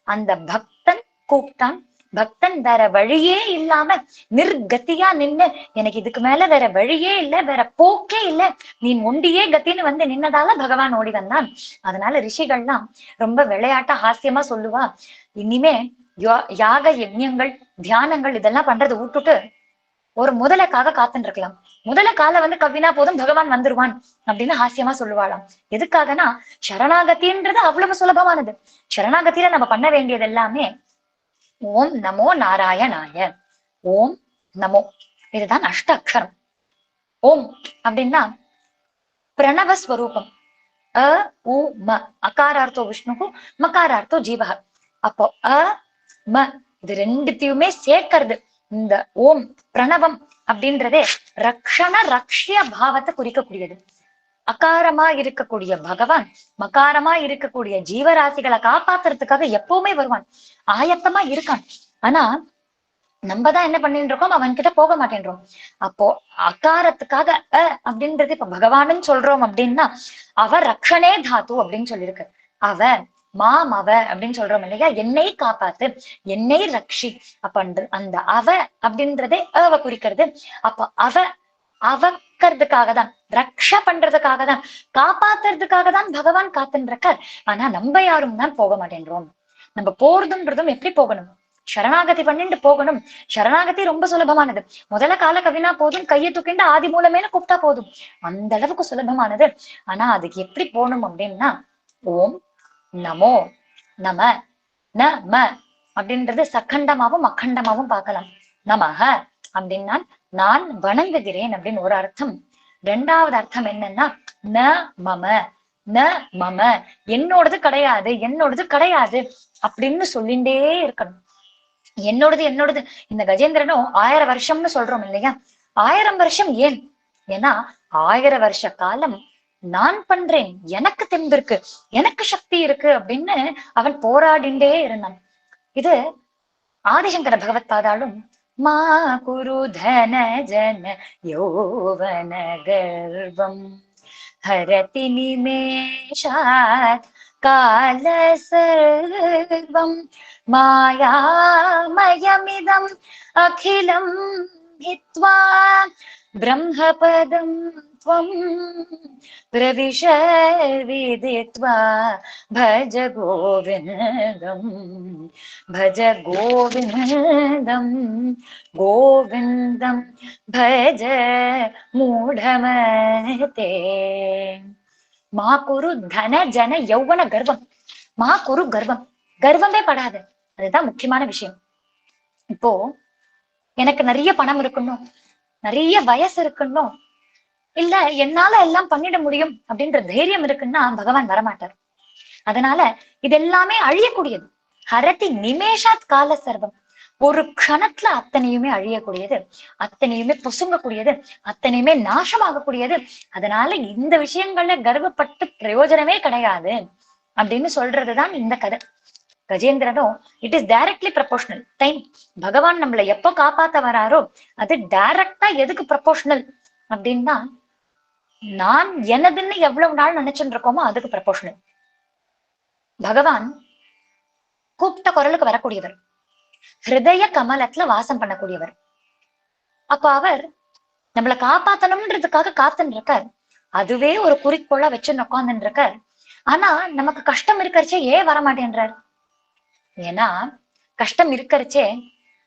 அந்த பக்தன் கூப்பிட்டான், பக்தன் வேற வழியே இல்லாம நிர்கத்தியா நின்னு எனக்கு இதுக்கு மேல வேற வழியே இல்லை, வேற போக்கே இல்லை, நீ ஒண்டியே கத்தின்னு நின்னதால பகவான் ஓடி வந்தான். அதனால ரிஷிகள்லாம் ரொம்ப விளையாட்டா ஹாஸ்யமா சொல்லுவா, இனிமே யாக யஜ்ஞங்கள் தியானங்கள் இதெல்லாம் பண்றது விட்டுட்டு ஒரு முதலைக்காக காத்துட்டு இருக்கலாம். முதல கால கவ்வினா போதும் பகவான் வந்துருவான் அப்படின்னு ஹாஸ்யமா சொல்லுவாளாம். எதுக்காகனா சரணாகத்தின்றது அவ்வளவு சுலபமானது. சரணாகத்தில நம்ம பண்ண வேண்டியது எல்லாமே ஓம் நமோ நாராயணாய, ஓம் நமோ, இதுதான் அஷ்ட அக்ஷரம். ஓம் அப்படின்னா பிரணவஸ்வரூபம். அ உ ம, அகாரார்த்தோ விஷ்ணு, மகாரார்த்தோ ஜீவக. அப்போ அ ம இது ரெண்டுத்தையுமே சேர்க்கிறது இந்த ஓம் பிரணவம் அப்படின்றதே ரக்ஷண ரக்ஷிய பாவத்தை குறிக்கக்கூடியது. அகாரமா இருக்கக்கூடிய பகவான் மகாரமா இருக்கக்கூடிய ஜீவராசிகளை காப்பாத்துறதுக்காக எப்பவுமே வருவான், ஆயத்தமா இருக்கான். ஆனா நம்ம தான் என்ன பண்ணிட்டு இருக்கோம், அவன் கிட்ட போக மாட்டேன்றோம். அப்போ அகாரத்துக்காக அப்படின்றது இப்ப பகவானுன்னு சொல்றோம் அப்படின்னா அவ ரக்ஷனே தாத்து அப்படின்னு சொல்லியிருக்கு. அவ மாமவ அப்படின்னு சொல்றோம் இல்லையா, என்னை காப்பாத்து, என்னை ரக்ஷி. அப்ப அந்த அவ அப்படின்றதே அவ குறிக்கிறது. அப்ப அவக்கிறதுக்காக தான், ரக்ஷ பண்றதுக்காக தான், காப்பாத்துறதுக்காக தான் பகவான் காத்துன்னு இருக்கார். ஆனா நம்ம யாரும் தான் போக மாட்டேன்றோம். நம்ம போறதுன்றதும் எப்படி போகணும், சரணாகதி பண்ணிட்டு போகணும். சரணாகதி ரொம்ப சுலபமானது. முதல்ல கால கவினா போதும், கையை தூக்கிண்டு ஆதி மூலமேனு கூப்பிட்டா போதும், அந்த அளவுக்கு சுலபமானது. ஆனா அதுக்கு எப்படி போகணும் அப்படின்னா, ஓம் நமோ நம நம அப்படின்றது சக்கண்டமாவும் அக்கண்டமாவும் பார்க்கலாம். நமக அப்படின்னா நான் வணங்குகிறேன் அப்படின்னு ஒரு அர்த்தம். ரெண்டாவது அர்த்தம் என்னன்னா, ந மம ந மம, என்னோடது கிடையாது, என்னோடது கிடையாது அப்படின்னு சொல்லிண்டே இருக்கணும். என்னோடது என்னோடது. இந்த கஜேந்திரனும் 1000 வருஷம்னு சொல்றோம் இல்லையா, 1000 வருஷம் ஏன்? ஏன்னா 1000 வருஷ காலம் நான் பண்றேன், எனக்கு தெம்பு இருக்கு, எனக்கு சக்தி இருக்கு அப்படின்னு அவன் போராடிண்டே இருந்தான். இது ஆதிசங்கர பகவத் பாதாலும் மா குரு தன ஜன யோவன கர்வம் ஹரதி நிமேஷாத் கால சர்வம் மாயாமயமிதம் அகிலம் ஹித்வா பிரம்மபதம் त्वं प्रविश विदित्वा भज गोविन्दं भज गोविन्दं गोविन्दं भज मूढमते மா குரு தன ஜன யௌவன கர்வம். மா குரு கர்வம், கர்வமே படாது. அதுதான் முக்கியமான விஷயம். இப்போ எனக்கு நிறைய பணம் இருக்கணும், நிறைய வயசு இருக்கணும், இல்ல என்னால எல்லாம் பண்ணிட முடியும் அப்படின்ற தைரியம் இருக்குன்னா பகவான் வரமாட்டார். அதனால இதெல்லாமே அழியக்கூடியது. ஹரதி நிமேஷாத் கால சர்வம், ஒரு க்ஷணத்துல அத்தனையுமே அழியக்கூடியது, அத்தனையுமே பொசுங்கக்கூடியது, அத்தனையுமே நாசமாகக்கூடியது. அதனால இந்த விஷயங்கள்ல கர்வப்பட்டு பிரயோஜனமே கிடையாது அப்படின்னு சொல்றதுதான் இந்த கதை. கஜேந்திரனும் it is directly proportional time. பகவான் நம்மளை எப்போ காப்பாத்த வராரோ அது டைரக்டா எதுக்கு ப்ரொபோஷனல் அப்படின்னா, நான் எனதுன்னு எவ்வளவு நாள் நினைச்சுட்டு இருக்கோமோ அதுக்கு ப்ரொபோஷனல். பகவான் கூப்பிட்ட குரலுக்கு வரக்கூடியவர், ஹிருதய கமலத்துல வாசம் பண்ணக்கூடியவர். அப்ப அவர் நம்மளை காப்பாத்தணும்ன்றதுக்காக காத்துன்னு இருக்கார். அதுவே ஒரு குறிக்கோளா வச்சு உட்கார்ந்துட்டு இருக்கார். ஆனா நமக்கு கஷ்டம் இருக்கிறச்சே ஏன் வரமாட்டேன்றார்? ஏன்னா கஷ்டம் இருக்கிறச்சே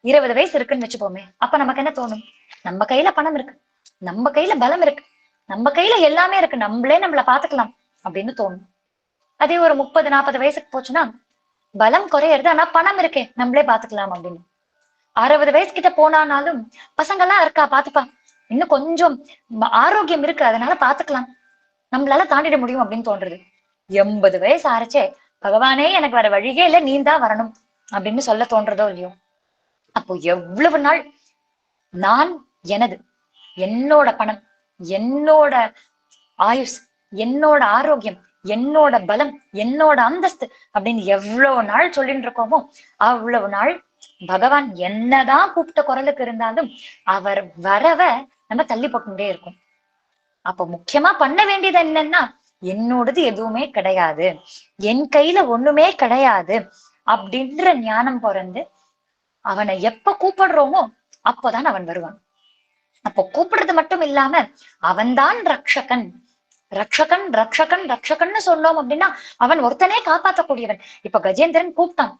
20 வயசு இருக்குன்னு வச்சுப்போமே, அப்ப நமக்கு என்ன தோணும்? நம்ம கையில பணம் இருக்கு, நம்ம கையில பலம் இருக்கு, நம்ம கையில எல்லாமே இருக்கு, நம்மளே நம்மள பாத்துக்கலாம் அப்படின்னு தோணும். அதே ஒரு 30-40 வயசுக்கு போச்சுன்னா பலம் குறையிறது, ஆனா பணம் இருக்கே நம்மளே பாத்துக்கலாம் அப்படின்னு. 60 வயசு கிட்ட போனானாலும் பசங்கெல்லாம் இருக்கா பாத்துப்பா, இன்னும் கொஞ்சம் ஆரோக்கியம் இருக்கு அதனால பாத்துக்கலாம், நம்மளால தாண்டிட முடியும் அப்படின்னு தோன்றது. 80 வயசு ஆரச்சே பகவானே எனக்கு வர வழியே இல்லை, நீ தான் வரணும் அப்படின்னு சொல்ல தோன்றதோ இல்லையோ. அப்போ எவ்வளவு நாள் நான் எனது, என்னோட பணம், என்னோட ஆயுஷ், என்னோட ஆரோக்கியம், என்னோட பலம், என்னோட அந்தஸ்து அப்படின்னு எவ்வளவு நாள் சொல்லிட்டு இருக்கோமோ அவ்வளவு நாள் பகவான் என்னதான் கூப்பிட்ட குரலுக்கு இருந்தாலும் அவர் வரவ நம்ம தள்ளி போட்டுட்டே இருக்கும். அப்ப முக்கியமா பண்ண வேண்டியது என்னன்னா, என்னோடது எதுவுமே கிடையாது, என் கையில ஒண்ணுமே கிடையாது அப்படின்ற ஞானம் பிறந்து அவனை எப்ப கூப்பிடுறோமோ அப்போதான் அவன் வருவான். அப்போ கூப்பிடுறது மட்டும் இல்லாம அவன்தான் ரக்ஷகன், ரக்ஷகன் ரக்ஷகன் ரக்ஷகன்னு சொன்னோம் அப்படின்னா அவன் ஒருத்தனே காப்பாற்றக்கூடியவன். இப்ப கஜேந்திரன் கூப்பிட்டான்,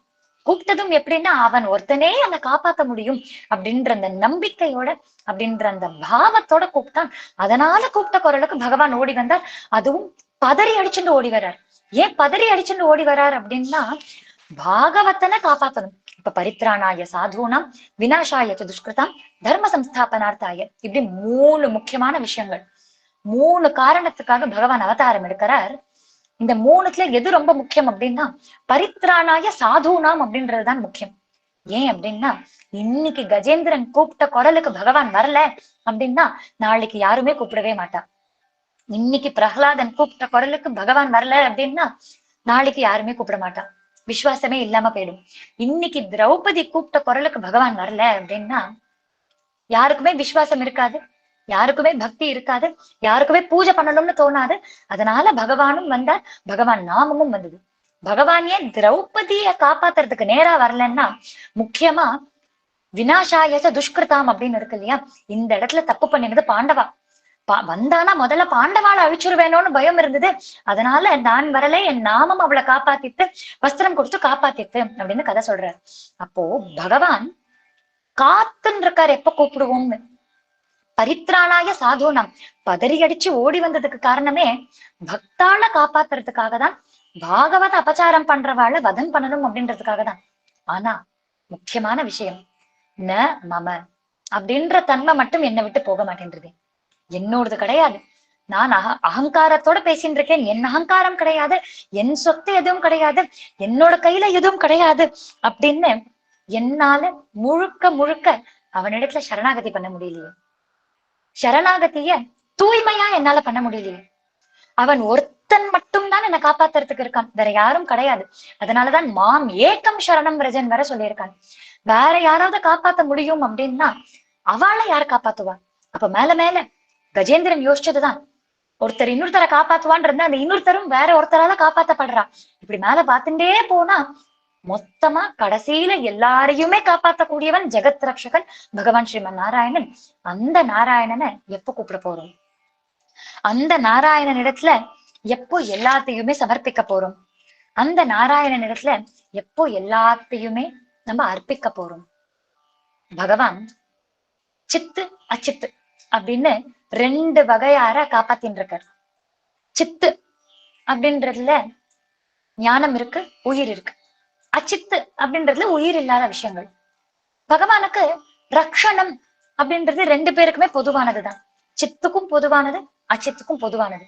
கூப்பிட்டதும் எப்படின்னா அவன் ஒருத்தனே அவனை காப்பாற்ற முடியும் அப்படின்ற அந்த நம்பிக்கையோட, அப்படின்ற அந்த பாவத்தோட கூப்பிட்டான். அதனால கூப்பிட்ட குரலுக்கு பகவான் ஓடி வந்தார். அதுவும் பதறி அடிச்சுட்டு ஓடி வர்றார். ஏன் பதறி அடிச்சுட்டு ஓடி வர்றார் அப்படின்னா, பாகவத்தனை காப்பாத்தணும். இப்ப பரித்ராணாய சாதுனாம் விநாசாய துஷ்கிருதாம் தர்ம சம்ஸ்தாபனார்த்தாய, இப்படி 3 முக்கியமான விஷயங்கள், 3 காரணத்துக்காக பகவான் அவதாரம் எடுக்கிறார். இந்த 3த்துல எது ரொம்ப முக்கியம் அப்படின்னா, பரித்ராணாய சாதுனாம் அப்படின்றதுதான் முக்கியம். ஏன் அப்படின்னா, இன்னைக்கு கஜேந்திரன் கூப்பிட்ட குரலுக்கு பகவான் வரல அப்படின்னா நாளைக்கு யாருமே கூப்பிடவே மாட்டா. இன்னைக்கு பிரகலாதன் கூப்பிட்ட குரலுக்கு பகவான் வரல அப்படின்னா நாளைக்கு யாருமே கூப்பிட மாட்டா, விசுவாசமே இல்லாம போயிடும். இன்னைக்கு திரௌபதி கூப்பிட்ட குரலுக்கு பகவான் வரல அப்படின்னா யாருக்குமே விசுவாசம் இருக்காது, யாருக்குமே பக்தி இருக்காது, யாருக்குமே பூஜை பண்ணணும்னு தோணாது. அதனால பகவானும் வந்தார், பகவான் நாமமும் வந்தது. பகவான் ஏன் திரௌபதிய காப்பாத்துறதுக்கு நேரா வரலன்னா, முக்கியமா வினாசாயச துஷ்கிருதாம் அப்படின்னு இருக்கு இல்லையா, இந்த இடத்துல தப்பு பண்ணினது பாண்டவா. வந்தானா முதல்ல பாண்டவாளை அழிச்சுருவேணும்னு பயம் இருந்தது. அதனால நான் வரல, என் நாமம் அவளை காப்பாத்திட்டு வஸ்திரம் கொடுத்து காப்பாத்திட்டு அப்படின்னு கதை சொல்றாரு. அப்போ பகவான் காத்துன்னு இருக்காரு எப்ப கூப்பிடுவோம்னு. பரித்ராணாய சாதுனாம், பதறி அடிச்சு ஓடி வந்ததுக்கு காரணமே பக்தாள காப்பாத்துறதுக்காக தான், பாகவத அபச்சாரம் பண்றவாளை வதம் பண்ணணும் அப்படின்றதுக்காக தான். ஆனா முக்கியமான விஷயம், ந மம அப்படின்ற தன்மை மட்டும் என்னை விட்டு போக மாட்டேன்றது. என்னோடது கிடையாது. நான் அகங்காரத்தோட பேசிட்டு இருக்கேன். என் அகங்காரம் கிடையாது, என் சொத்து எதுவும் கிடையாது, என்னோட கையில எதுவும் கிடையாது அப்படின்னு என்னால முழுக்க முழுக்க அவனிடத்துல சரணாகதி பண்ண முடியலையே. சரணாகதிய தூய்மையா என்னால பண்ண முடியலையே. அவன் ஒருத்தன் மட்டும் தான் என்னை காப்பாத்துறதுக்கு இருக்கான், வேற யாரும் கிடையாது. அதனாலதான் மாம் ஏக்கம் சரணம் ரஜன் வர சொல்லியிருக்கான். வேற யாராவது காப்பாத்த முடியும் அப்படின்னா அவளை யார் காப்பாத்துவா? அப்ப மேல மேல கஜேந்திரன் யோசிச்சதுதான், ஒருத்தர் இன்னொருத்தரை காப்பாத்துவான் இருந்தா அந்த இன்னொருத்தரும் வேற ஒருத்தரால காப்பாத்தப்படுறா. இப்படி மேல பார்த்துட்டே போனா மொத்தமா கடைசியில எல்லாரையுமே காப்பாத்தக்கூடியவன் ஜெகத் ரக்ஷகன் பகவான் ஸ்ரீமன் நாராயணன். அந்த நாராயணனை எப்ப கூப்பிட போறோம்? அந்த நாராயணன் இடத்துல எப்போ எல்லாத்தையுமே சமர்ப்பிக்க போறோம்? அந்த நாராயணன் இடத்துல எப்போ எல்லாத்தையுமே நம்ம அர்ப்பிக்க போறோம்? பகவான் சித்து அச்சித்து அப்படின்னு ரெண்டு வகையார காப்பாத்தின்னு இருக்கார். சித்து அப்படின்றதுல ஞானம் இருக்கு, உயிர் இருக்கு. அச்சித்து அப்படின்றதுல உயிர் இல்லாத விஷயங்கள். பகவானுக்கு ரக்ஷணம் அப்படின்றது ரெண்டு பேருக்குமே பொதுவானதுதான். சித்துக்கும் பொதுவானது, அச்சித்துக்கும் பொதுவானது.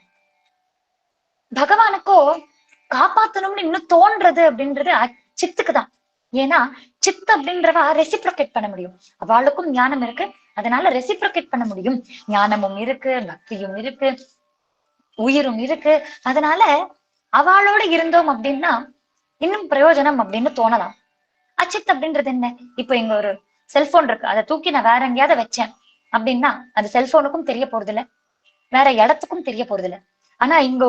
பகவானுக்கோ காப்பாத்தணும்னு இன்னும் தோன்றது அப்படின்றது சித்துக்கு தான். ஏன்னா சித்து அப்படின்றவா ரெசிப்ரோகேட் பண்ண முடியும். அவளுக்கும் ஞானம் இருக்கு, அதனால ரெசிப்ரோகேட் பண்ண முடியும். ஞானமும் இருக்கு, பக்தியும் இருக்கு, உயிரும் இருக்கு. அதனால அவளோட இருந்தோம் அப்படின்னா இன்னும் பிரயோஜனம் அப்படின்னு தோணலாம். அச்சித் அப்படின்றது என்ன? இப்ப இங்க ஒரு செல்போன் இருக்கு, அதை தூக்கி நான் வேற எங்கேயாவது வச்சேன் அப்படின்னா அந்த செல்போனுக்கும் தெரிய போறது இல்ல, வேற இடத்துக்கும் தெரிய போறது இல்ல. ஆனா இங்க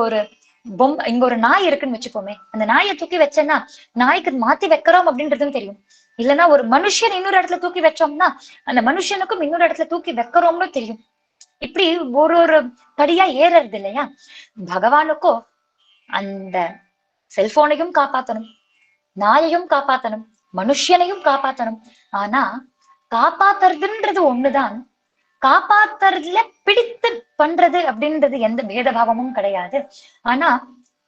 ஒரு நாய் இருக்குன்னு வச்சுப்போமே, அந்த நாயை தூக்கி வச்சேன்னா நாய்க்கு மாத்தி வைக்கிறோம் அப்படின்றதும் தெரியும். இல்லைன்னா ஒரு மனுஷன் இன்னொரு இடத்துல தூக்கி வச்சோம்னா அந்த மனுஷனுக்கும் இன்னொரு இடத்துல தூக்கி வைக்கிறோம்னு தெரியும். இப்படி ஒரு ஒரு படியா ஏறது இல்லையா? பகவானுக்கோ அந்த செல்போனையும் காப்பாத்தணும், நாயையும் காப்பாத்தணும், மனுஷனையும் காப்பாத்தணும். ஆனா காப்பாத்துறதுன்றது ஒண்ணுதான். காப்பாத்துறதுல பிடித்து பண்றது அப்படின்றது எந்த பேதபாவமும் கிடையாது. ஆனா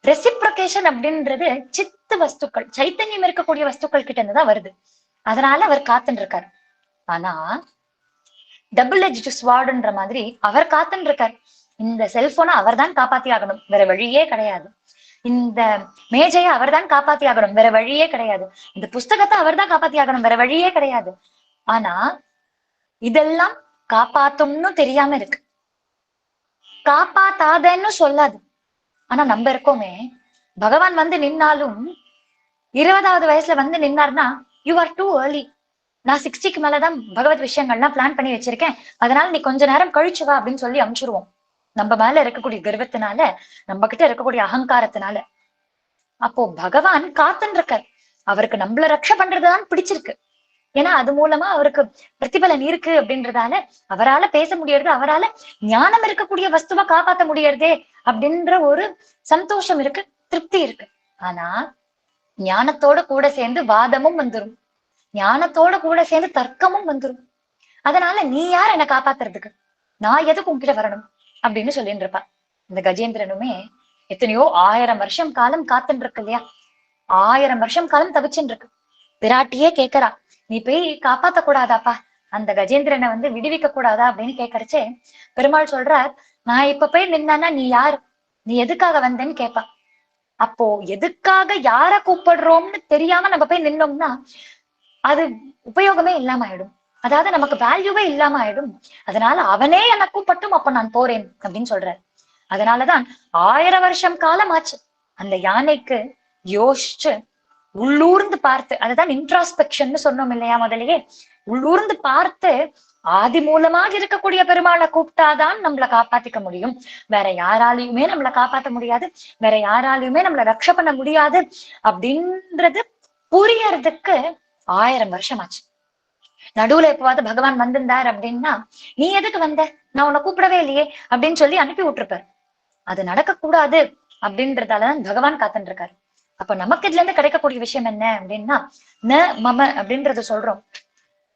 ரெசிப்ரோகேஷன் அப்படின்றது சித்து வஸ்துக்கள், சைத்தன்யம் இருக்கக்கூடிய வஸ்துக்கள் கிட்ட இருந்துதான் வருது. அதனால அவர் காத்துன்னு இருக்காரு. ஆனா டபுள் எட்ஜ் ஸ்வார்டுன்ற மாதிரி அவர் காத்துன்னு இருக்காரு. இந்த செல்போனை அவர் தான் காப்பாத்தி ஆகணும், வேற வழியே கிடையாது. இந்த மேஜையை அவர் தான் காப்பாத்தி ஆகணும், வேற வழியே கிடையாது. இந்த புஸ்தகத்தை அவர் தான் காப்பாத்தி ஆகணும், வேற வழியே கிடையாது. ஆனா இதெல்லாம் காப்பாத்தும்னு தெரியாம இருக்கு, காப்பாத்தாதன்னு சொல்லாது. ஆனா நம்ம இருக்கோமே, பகவான் வந்து நின்னாலும் 20வது வயசுல வந்து நின்னார்னா யூ ஆர் டூ ஏர்லி, நான் 60க்கு மேலதான் பகவத் விஷயங்கள்லாம் பிளான் பண்ணி வச்சிருக்கேன், அதனால நீ கொஞ்ச நேரம் கழிச்சு வா அப்படின்னு சொல்லி அனுப்பிச்சிருவோம். நம்ம மேல இருக்கக்கூடிய கர்வத்தினால, நம்ம கிட்ட இருக்கக்கூடிய அகங்காரத்தினால. அப்போ பகவான் காத்துன்னு இருக்கார். அவருக்கு நம்மள ரக்ஷ பண்றதுதான் பிடிச்சிருக்கு. ஏன்னா அது மூலமா அவருக்கு பிரதிபலன் இருக்கு அப்படின்றதால அவரால பேச முடியறது, அவரால ஞானம் இருக்கக்கூடிய வஸ்துவா காப்பாத்த முடியறதே அப்படின்ற ஒரு சந்தோஷம் இருக்கு, திருப்தி இருக்கு. ஆனா ஞானத்தோட கூட சேர்ந்து வாதமும் வந்துரும், ஞானத்தோட கூட சேர்ந்து தர்க்கமும் வந்துரும். அதனால நீ யார் என்னை காப்பாத்துறதுக்கு, நான் எதுக்கு உன்கிட்ட வரணும் அப்படின்னு சொல்லிட்டு இருப்பா. இந்த கஜேந்திரனுமே எத்தனையோ 1000 வருஷம் காலம் காத்துட்டு இருக்கு இல்லையா, 1000 வருஷம் காலம் தவிச்சுட்டு இருக்கு. பிராட்டியே கேக்குறா, நீ போய் காப்பாத்த கூடாதாப்பா, அந்த கஜேந்திரனை வந்து விடுவிக்க கூடாதா அப்படின்னு கேட்கறச்சே பெருமாள் சொல்றார், நான் இப்ப போய் நின்னா நீ யாரு, நீ எதுக்காக வந்தேன்னு கேட்பா. அப்போ எதுக்காக யார கூப்பிடுறோம்னு தெரியாம நம்ம போய் நின்னோம்னா அது உபயோகமே இல்லாம ஆயிடும், அதாவது நமக்கு வேல்யூவே இல்லாம ஆயிடும். அதனால அவனே என்ன கூப்பிட்டும் அப்ப நான் போறேன் அப்படின்னு சொல்றார். அதனாலதான் 1000 வருஷம் காலம் ஆச்சு அந்த யானைக்கு யோசிச்சு உள்ளூர்ந்து பார்த்து, அதுதான் இன்ட்ராஸ்பெக்ஷன் சொன்னோம் இல்லையா முதலையே, உள்ளூர்ந்து பார்த்து ஆதி மூலமாக இருக்கக்கூடிய பெருமாளை கூப்பிட்டாதான் நம்மளை காப்பாத்திக்க முடியும். வேற யாராலையுமே நம்மளை காப்பாத்த முடியாது, வேற யாராலையுமே நம்மளை ரக்ஷ பண்ண முடியாது அப்படின்றது புரியறதுக்கு 1000 வருஷம் ஆச்சு. நடுவுல எப்பவாவது பகவான் வந்திருந்தார் அப்படின்னா, நீ எதுக்கு வந்த, நான் உன்னை கூப்பிடவே இல்லையே அப்படின்னு சொல்லி அனுப்பி விட்டுருப்பார். அது நடக்கக்கூடாது அப்படின்றதாலதான் பகவான் காத்துட்டு இருக்காரு. அப்ப நமக்கு இதுல இருந்து கிடைக்கக்கூடிய விஷயம் என்ன அப்படின்னா, ந மம அப்படின்றது சொல்றோம்,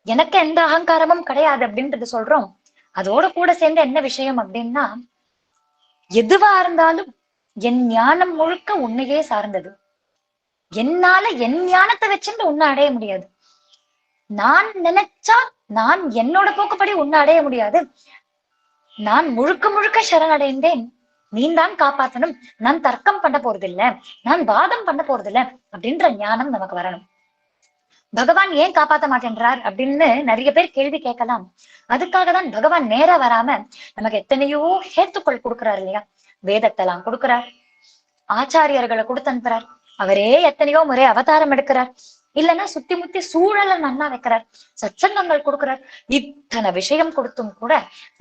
எனக்கு எந்த அகங்காரமும் கிடையாது அப்படின்றது சொல்றோம். அதோட கூட சேர்ந்து என்ன விஷயம் அப்படின்னா, எதுவா இருந்தாலும் என் ஞானம் முழுக்க உன்னையே சார்ந்தது. என்னால என் ஞானத்தை வச்சுட்டு உன்னை அடைய முடியாது. நான் நினைச்சா நான் என்னோட போக்குப்படி உன்னை அடைய முடியாது. நான் முழுக்க முழுக்க சரணடைந்தேன், நீ தான் காப்பாத்தணும். நான் தர்க்கம் பண்ண போறது இல்ல, நான் வாதம் பண்ண போறது இல்ல அப்படின்ற ஞானம் நமக்கு வரணும். பகவான் ஏன் காப்பாத்த மாட்டேன்றார் அப்படின்னு நிறைய பேர் கேள்வி கேட்கலாம். அதுக்காக தான் பகவான் நேரா வராம நமக்கு எத்தனையோ ஹேத்துக்கள் கொடுக்குறாரு இல்லையா. வேதத்தெல்லாம் கொடுக்குறார், ஆச்சாரியர்களை கொடுத்து அனுப்புறார், அவரே எத்தனையோ முறை அவதாரம் எடுக்கிறார், இல்லைன்னா சுத்தி முத்தி சூழலை நன்னா வைக்கிறார், சச்சங்கங்கள் கொடுக்கிறார். இத்தனை விஷயம் கொடுத்தும் கூட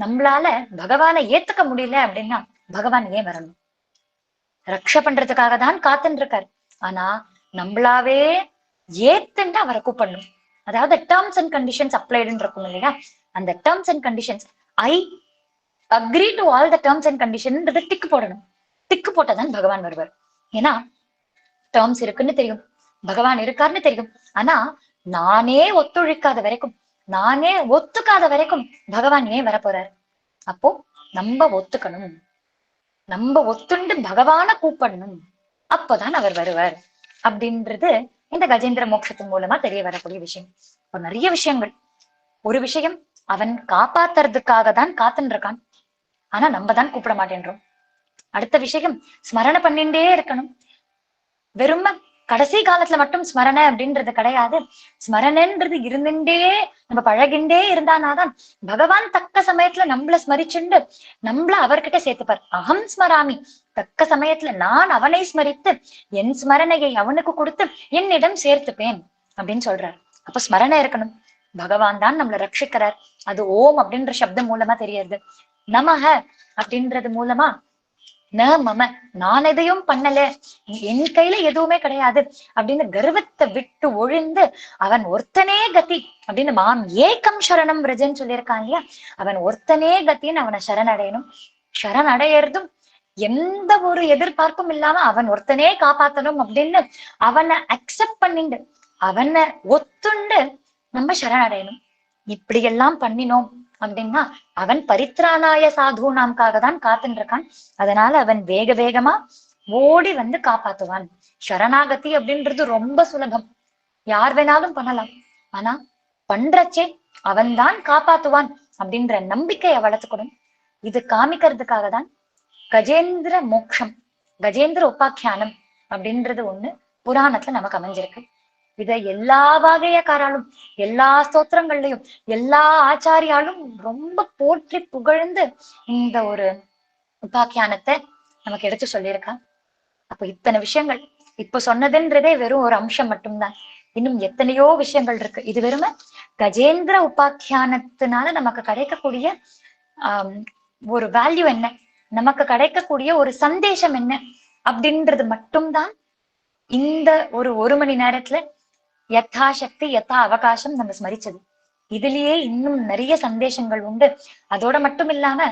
நம்மளால பகவானை ஏத்துக்க முடியல அப்படின்னா பகவான் ஏன் வரணும்? ரக்ஷ பண்றதுக்காக தான் காத்துன்னு இருக்காரு. ஆனா நம்மளாவே ஏத்துண்டு அவரை கூப்பிடணும். அதாவது டேர்ம்ஸ் அண்ட் கண்டிஷன்ஸ் அப்ளைடுன்னு இருக்கும் இல்லையா, அந்த terms and conditions I agree to all the terms and கண்டிஷன்ன்றது டிக்கு போடணும். டிக்கு போட்டதான் பகவான் வருவார். ஏன்னா டேர்ம்ஸ் இருக்குன்னு தெரியும், பகவான் இருக்காருன்னு தெரியும். ஆனா நானே ஒத்துழைக்காத வரைக்கும், நானே ஒத்துக்காத வரைக்கும் பகவான் ஏன் வரப்போறாரு? அப்போ நம்ம ஒத்துக்கணும், நம்ம ஒத்துண்டு பகவான கூப்பிடணும், அப்பதான் அவர் வருவார் அப்படின்றது இந்த கஜேந்திர மோட்சத்தின் மூலமா தெரிய வரக்கூடிய விஷயம். இப்போ நிறைய விஷயங்கள். ஒரு விஷயம், அவன் காப்பாத்துறதுக்காக தான் காத்துன்னு இருக்கான், ஆனா நம்ம தான் கூப்பிட மாட்டேன்றோம். அடுத்த விஷயம், ஸ்மரணை பண்ணிட்டே இருக்கணும். வெறும கடைசி காலத்துல மட்டும் ஸ்மரணை அப்படின்றது கிடையாது. ஸ்மரணைன்றது இருந்துட்டே நம்ம பழகிண்டே இருந்தானாதான் பகவான் தக்க சமயத்துல நம்மள ஸ்மரிச்சுண்டு நம்மள அவர்கிட்ட சேர்த்துப்பார். அகம் ஸ்மராமி, தக்க சமயத்துல நான் அவனை ஸ்மரித்து என் ஸ்மரணையை அவனுக்கு கொடுத்து என்னிடம் சேர்த்துப்பேன் அப்படின்னு சொல்றார். அப்ப ஸ்மரணை இருக்கணும். பகவான் தான் நம்மளை ரட்சிக்கிறார். அது ஓம் அப்படின்ற சப்தம் மூலமா தெரியுது. நமக அப்படின்றது மூலமா ந மம, நான் எதையும் பண்ணல, என் கையில எதுவுமே கிடையாது அப்படின்னு கர்வத்தை விட்டு ஒழிந்து அவன் ஒருத்தனே கதி அப்படின்னு மாம் ஏக்கம் சரணம் பிரஜன்னு சொல்லியிருக்கான் இல்லையா, அவன் ஒருத்தனே கத்தின்னு அவனை சரணடையணும். சரணடையறதும் எந்த ஒரு எதிர்பார்ப்பும் இல்லாம அவன் ஒருத்தனே காப்பாத்தணும் அப்படின்னு அவனை அக்செப்ட் பண்ணிண்டு அவனை ஒத்துண்டு நம்ம சரணடையணும். இப்படி எல்லாம் பண்ணினோம் அப்படின்னா அவன் பரித்ராணாய சாது நாம்காக தான் காத்துட்டு இருக்கான். அதனால அவன் வேக வேகமா ஓடி வந்து காப்பாத்துவான். சரணாகதி அப்படின்றது ரொம்ப சுலபம், யார் வேணாலும் பண்ணலாம். ஆனா பண்றச்சே அவன் தான் காப்பாத்துவான் அப்படின்ற நம்பிக்கையை வளர்த்துக்கணும். இது காமிக்கிறதுக்காக தான் கஜேந்திர மோக்ஷம், கஜேந்திர உபாக்கியானம் அப்படின்றது ஒண்ணு புராணத்துல நமக்கு அமைஞ்சிருக்கு. இதை எல்லா வகையக்காராலும் எல்லா ஸ்தோத்திரங்கள்லயும் எல்லா ஆச்சாரியாலும் ரொம்ப போற்றி புகழ்ந்து இந்த ஒரு உபாக்கியானத்தை நமக்கு எடுத்து சொல்லியிருக்கான். அப்ப இத்தனை விஷயங்கள் இப்ப சொன்னதுன்றதே வெறும் ஒரு அம்சம் மட்டும்தான். இன்னும் எத்தனையோ விஷயங்கள் இருக்கு. இது வெறும கஜேந்திர உபாக்கியானத்தினால நமக்கு கிடைக்கக்கூடிய ஒரு வேல்யூ என்ன, நமக்கு கிடைக்கக்கூடிய ஒரு சந்தேஷம் என்ன அப்படின்றது மட்டும்தான் இந்த ஒரு மணி நேரத்துல யதா சக்தி யதா அவகாசம் நம்ம ஸ்மரிச்சது. இதுலயே இன்னும் நிறைய சந்தேஷங்கள் உண்டு. அதோட மட்டும் இல்லாம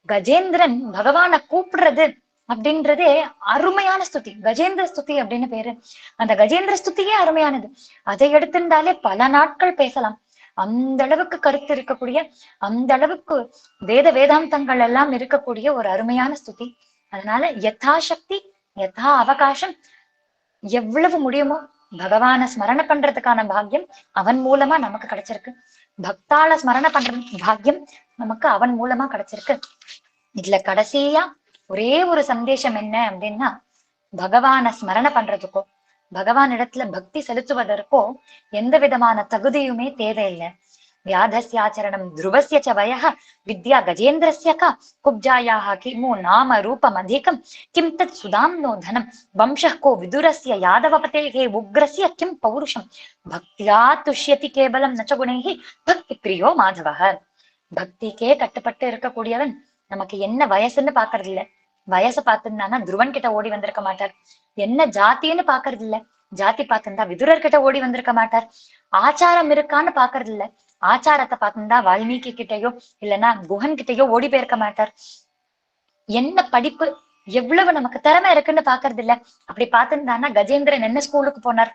கஜேந்திரன் பகவானை கூப்பிடுறது அப்படின்றதே அருமையான ஸ்துதி, கஜேந்திர ஸ்துதி அப்படின்னு பேரு. அந்த கஜேந்திர ஸ்துதியே அருமையானது. அதை எடுத்திருந்தாலே பல நாட்கள் பேசலாம். அந்த அளவுக்கு கருத்து இருக்கக்கூடிய, அந்த அளவுக்கு வேதாந்தங்கள் எல்லாம் இருக்கக்கூடிய ஒரு அருமையான ஸ்துதி. அதனால யதாசக்தி யதா அவகாசம் எவ்வளவு முடியுமோ பகவான ஸ்மரண பண்றதுக்கான பாக்கியம் அவன் மூலமா நமக்கு கிடைச்சிருக்கு. பக்தால ஸ்மரண பண்ற பாக்கியம் நமக்கு அவன் மூலமா கிடைச்சிருக்கு. இதுல கடைசியா ஒரே ஒரு சந்தேஷம் என்ன அப்படின்னா, பகவான ஸ்மரண பண்றதுக்கோ பகவான் இடத்துல பக்தி செலுத்துவதற்கோ எந்த விதமான தகுதியுமே தேவையில்லை. व्याधस्याचरणं ध्रुवस्य च वयः विद्या गजेन्द्रस्य का कुब्जायाः किमु नाम रूपमधिकं किं तत् सुदाम्नो धनं वंशः को विदुरस्य यादवपतेः उग्रस्य किं पौरुषं भक्त्या तुष्यति केवलं न च गुणैः भक्ति प्रियो माधवः. பக்திக்கே கட்டுப்பட்டு இருக்கக்கூடியவன் நமக்கு என்ன வயசுன்னு பாக்குறது இல்ல. வயசு பார்த்திருந்தானா துருவன் கிட்ட ஓடி வந்திருக்க மாட்டார். என்ன ஜாத்தின்னு பாக்குறது இல்ல. ஜாதி பார்த்திருந்தா விதுரர் கிட்ட ஓடி வந்திருக்க மாட்டார். ஆச்சாரம் இருக்கான்னு பாக்குறது இல்ல. ஆச்சாரத்தை பார்த்திருந்தா வால்மீகி கிட்டயோ இல்லைன்னா குஹன் கிட்டயோ ஓடி போயிருக்க மாட்டார். என்ன படிப்பு எவ்வளவு நமக்கு திறமை இருக்குன்னு பாக்குறது இல்ல. அப்படி பார்த்திருந்தானா கஜேந்திரன் என்ன ஸ்கூலுக்கு போனார்?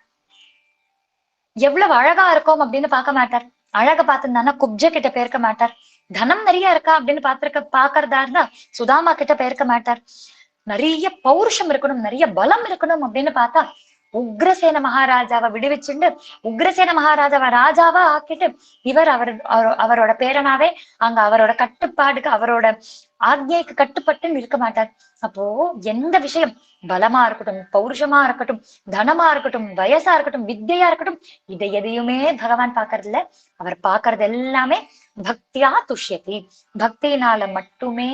எவ்வளவு அழகா இருக்கும் அப்படின்னு பார்க்க மாட்டார். அழக பார்த்திருந்தானா குப்ஜ கிட்ட போயிருக்க மாட்டார். தனம் நிறைய இருக்கா அப்படின்னு பாக்குறதா இருந்தா சுதாமா கிட்ட போயிருக்க மாட்டார். நிறைய பௌருஷம் இருக்கணும், நிறைய பலம் இருக்கணும் அப்படின்னு பார்த்தா உக்ரசேன மகாராஜாவை விடுவிச்சுண்டு உக்ரசேன மகாராஜாவை ராஜாவா ஆக்கிட்டு இவர் அவரோட பேரனாவே அங்க அவரோட கட்டுப்பாடுக்கு அவரோட ஆக்ஞைக்கு கட்டுப்பட்டு இருக்க மாட்டார். அப்போ எந்த விஷயம் பலமா இருக்கட்டும், பௌருஷமா இருக்கட்டும், தனமா இருக்கட்டும், வயசா இருக்கட்டும், வித்தையா இருக்கட்டும், இதை எதையுமே பகவான் பாக்குறது இல்ல. அவர் பாக்குறது எல்லாமே பக்தியா துஷ்யதி, பக்தியினால மட்டுமே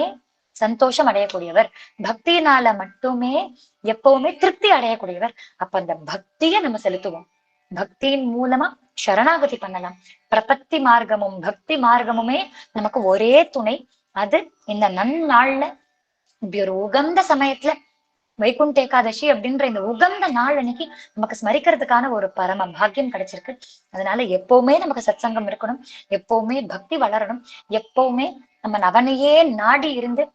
சந்தோஷம் அடையக்கூடியவர், பக்தியினால மட்டுமே எப்பவுமே திருப்தி அடையக்கூடியவர். அப்ப அந்த பக்தியை நம்ம செலுத்துவோம். பக்தியின் மூலமா சரணாகதி பண்ணலாம். பிரபத்தி மார்க்கமும் பக்தி மார்க்கமுமே நமக்கு ஒரே துணை. அது இந்த நன்னாள்ல இப்படி ஒரு உகந்த சமயத்துல வைகுண்ட ஏகாதசி அப்படின்ற இந்த உகந்த நாள் அன்னைக்கு நமக்கு ஸ்மரிக்கிறதுக்கான ஒரு பரம பாக்கியம் கிடைச்சிருக்கு. அதனால எப்பவுமே நமக்கு சத்சங்கம் இருக்கணும், எப்பவுமே பக்தி வளரணும், எப்பவுமே நம்ம அவனையே நாடி இருந்து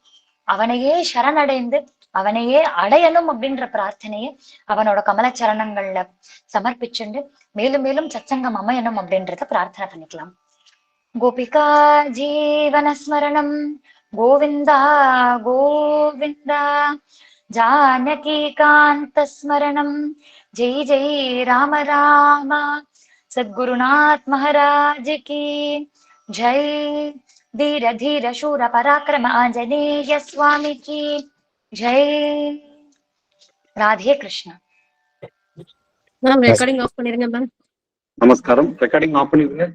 அவனையே சரணடைந்து அவனையே அடையணும் அப்படின்ற பிரார்த்தனையை அவனோட கமலச்சரணங்கள்ல சமர்ப்பிச்சுண்டு மேலும் மேலும் சத்சங்கம் அமையணும் அப்படின்றத பிரார்த்தனை பண்ணிக்கலாம். கோபிகா ஜீவனஸ்மரணம் கோவிந்தா கோவிந்தா ஜானகி காந்த ஸ்மரணம் ஜெய் ஜெய் ராம ராம சத்குருநாத் மகாராஜ் கி ஜெய். धीर धीर शूर पराक्रम आंजनेय स्वामी की जय. Radhe Krishna. Ma'am recording off பண்ணிருங்க மேம். நமஸ்காரம். ரெக்கார்டிங் ஆஃப் பண்ணிருங்க.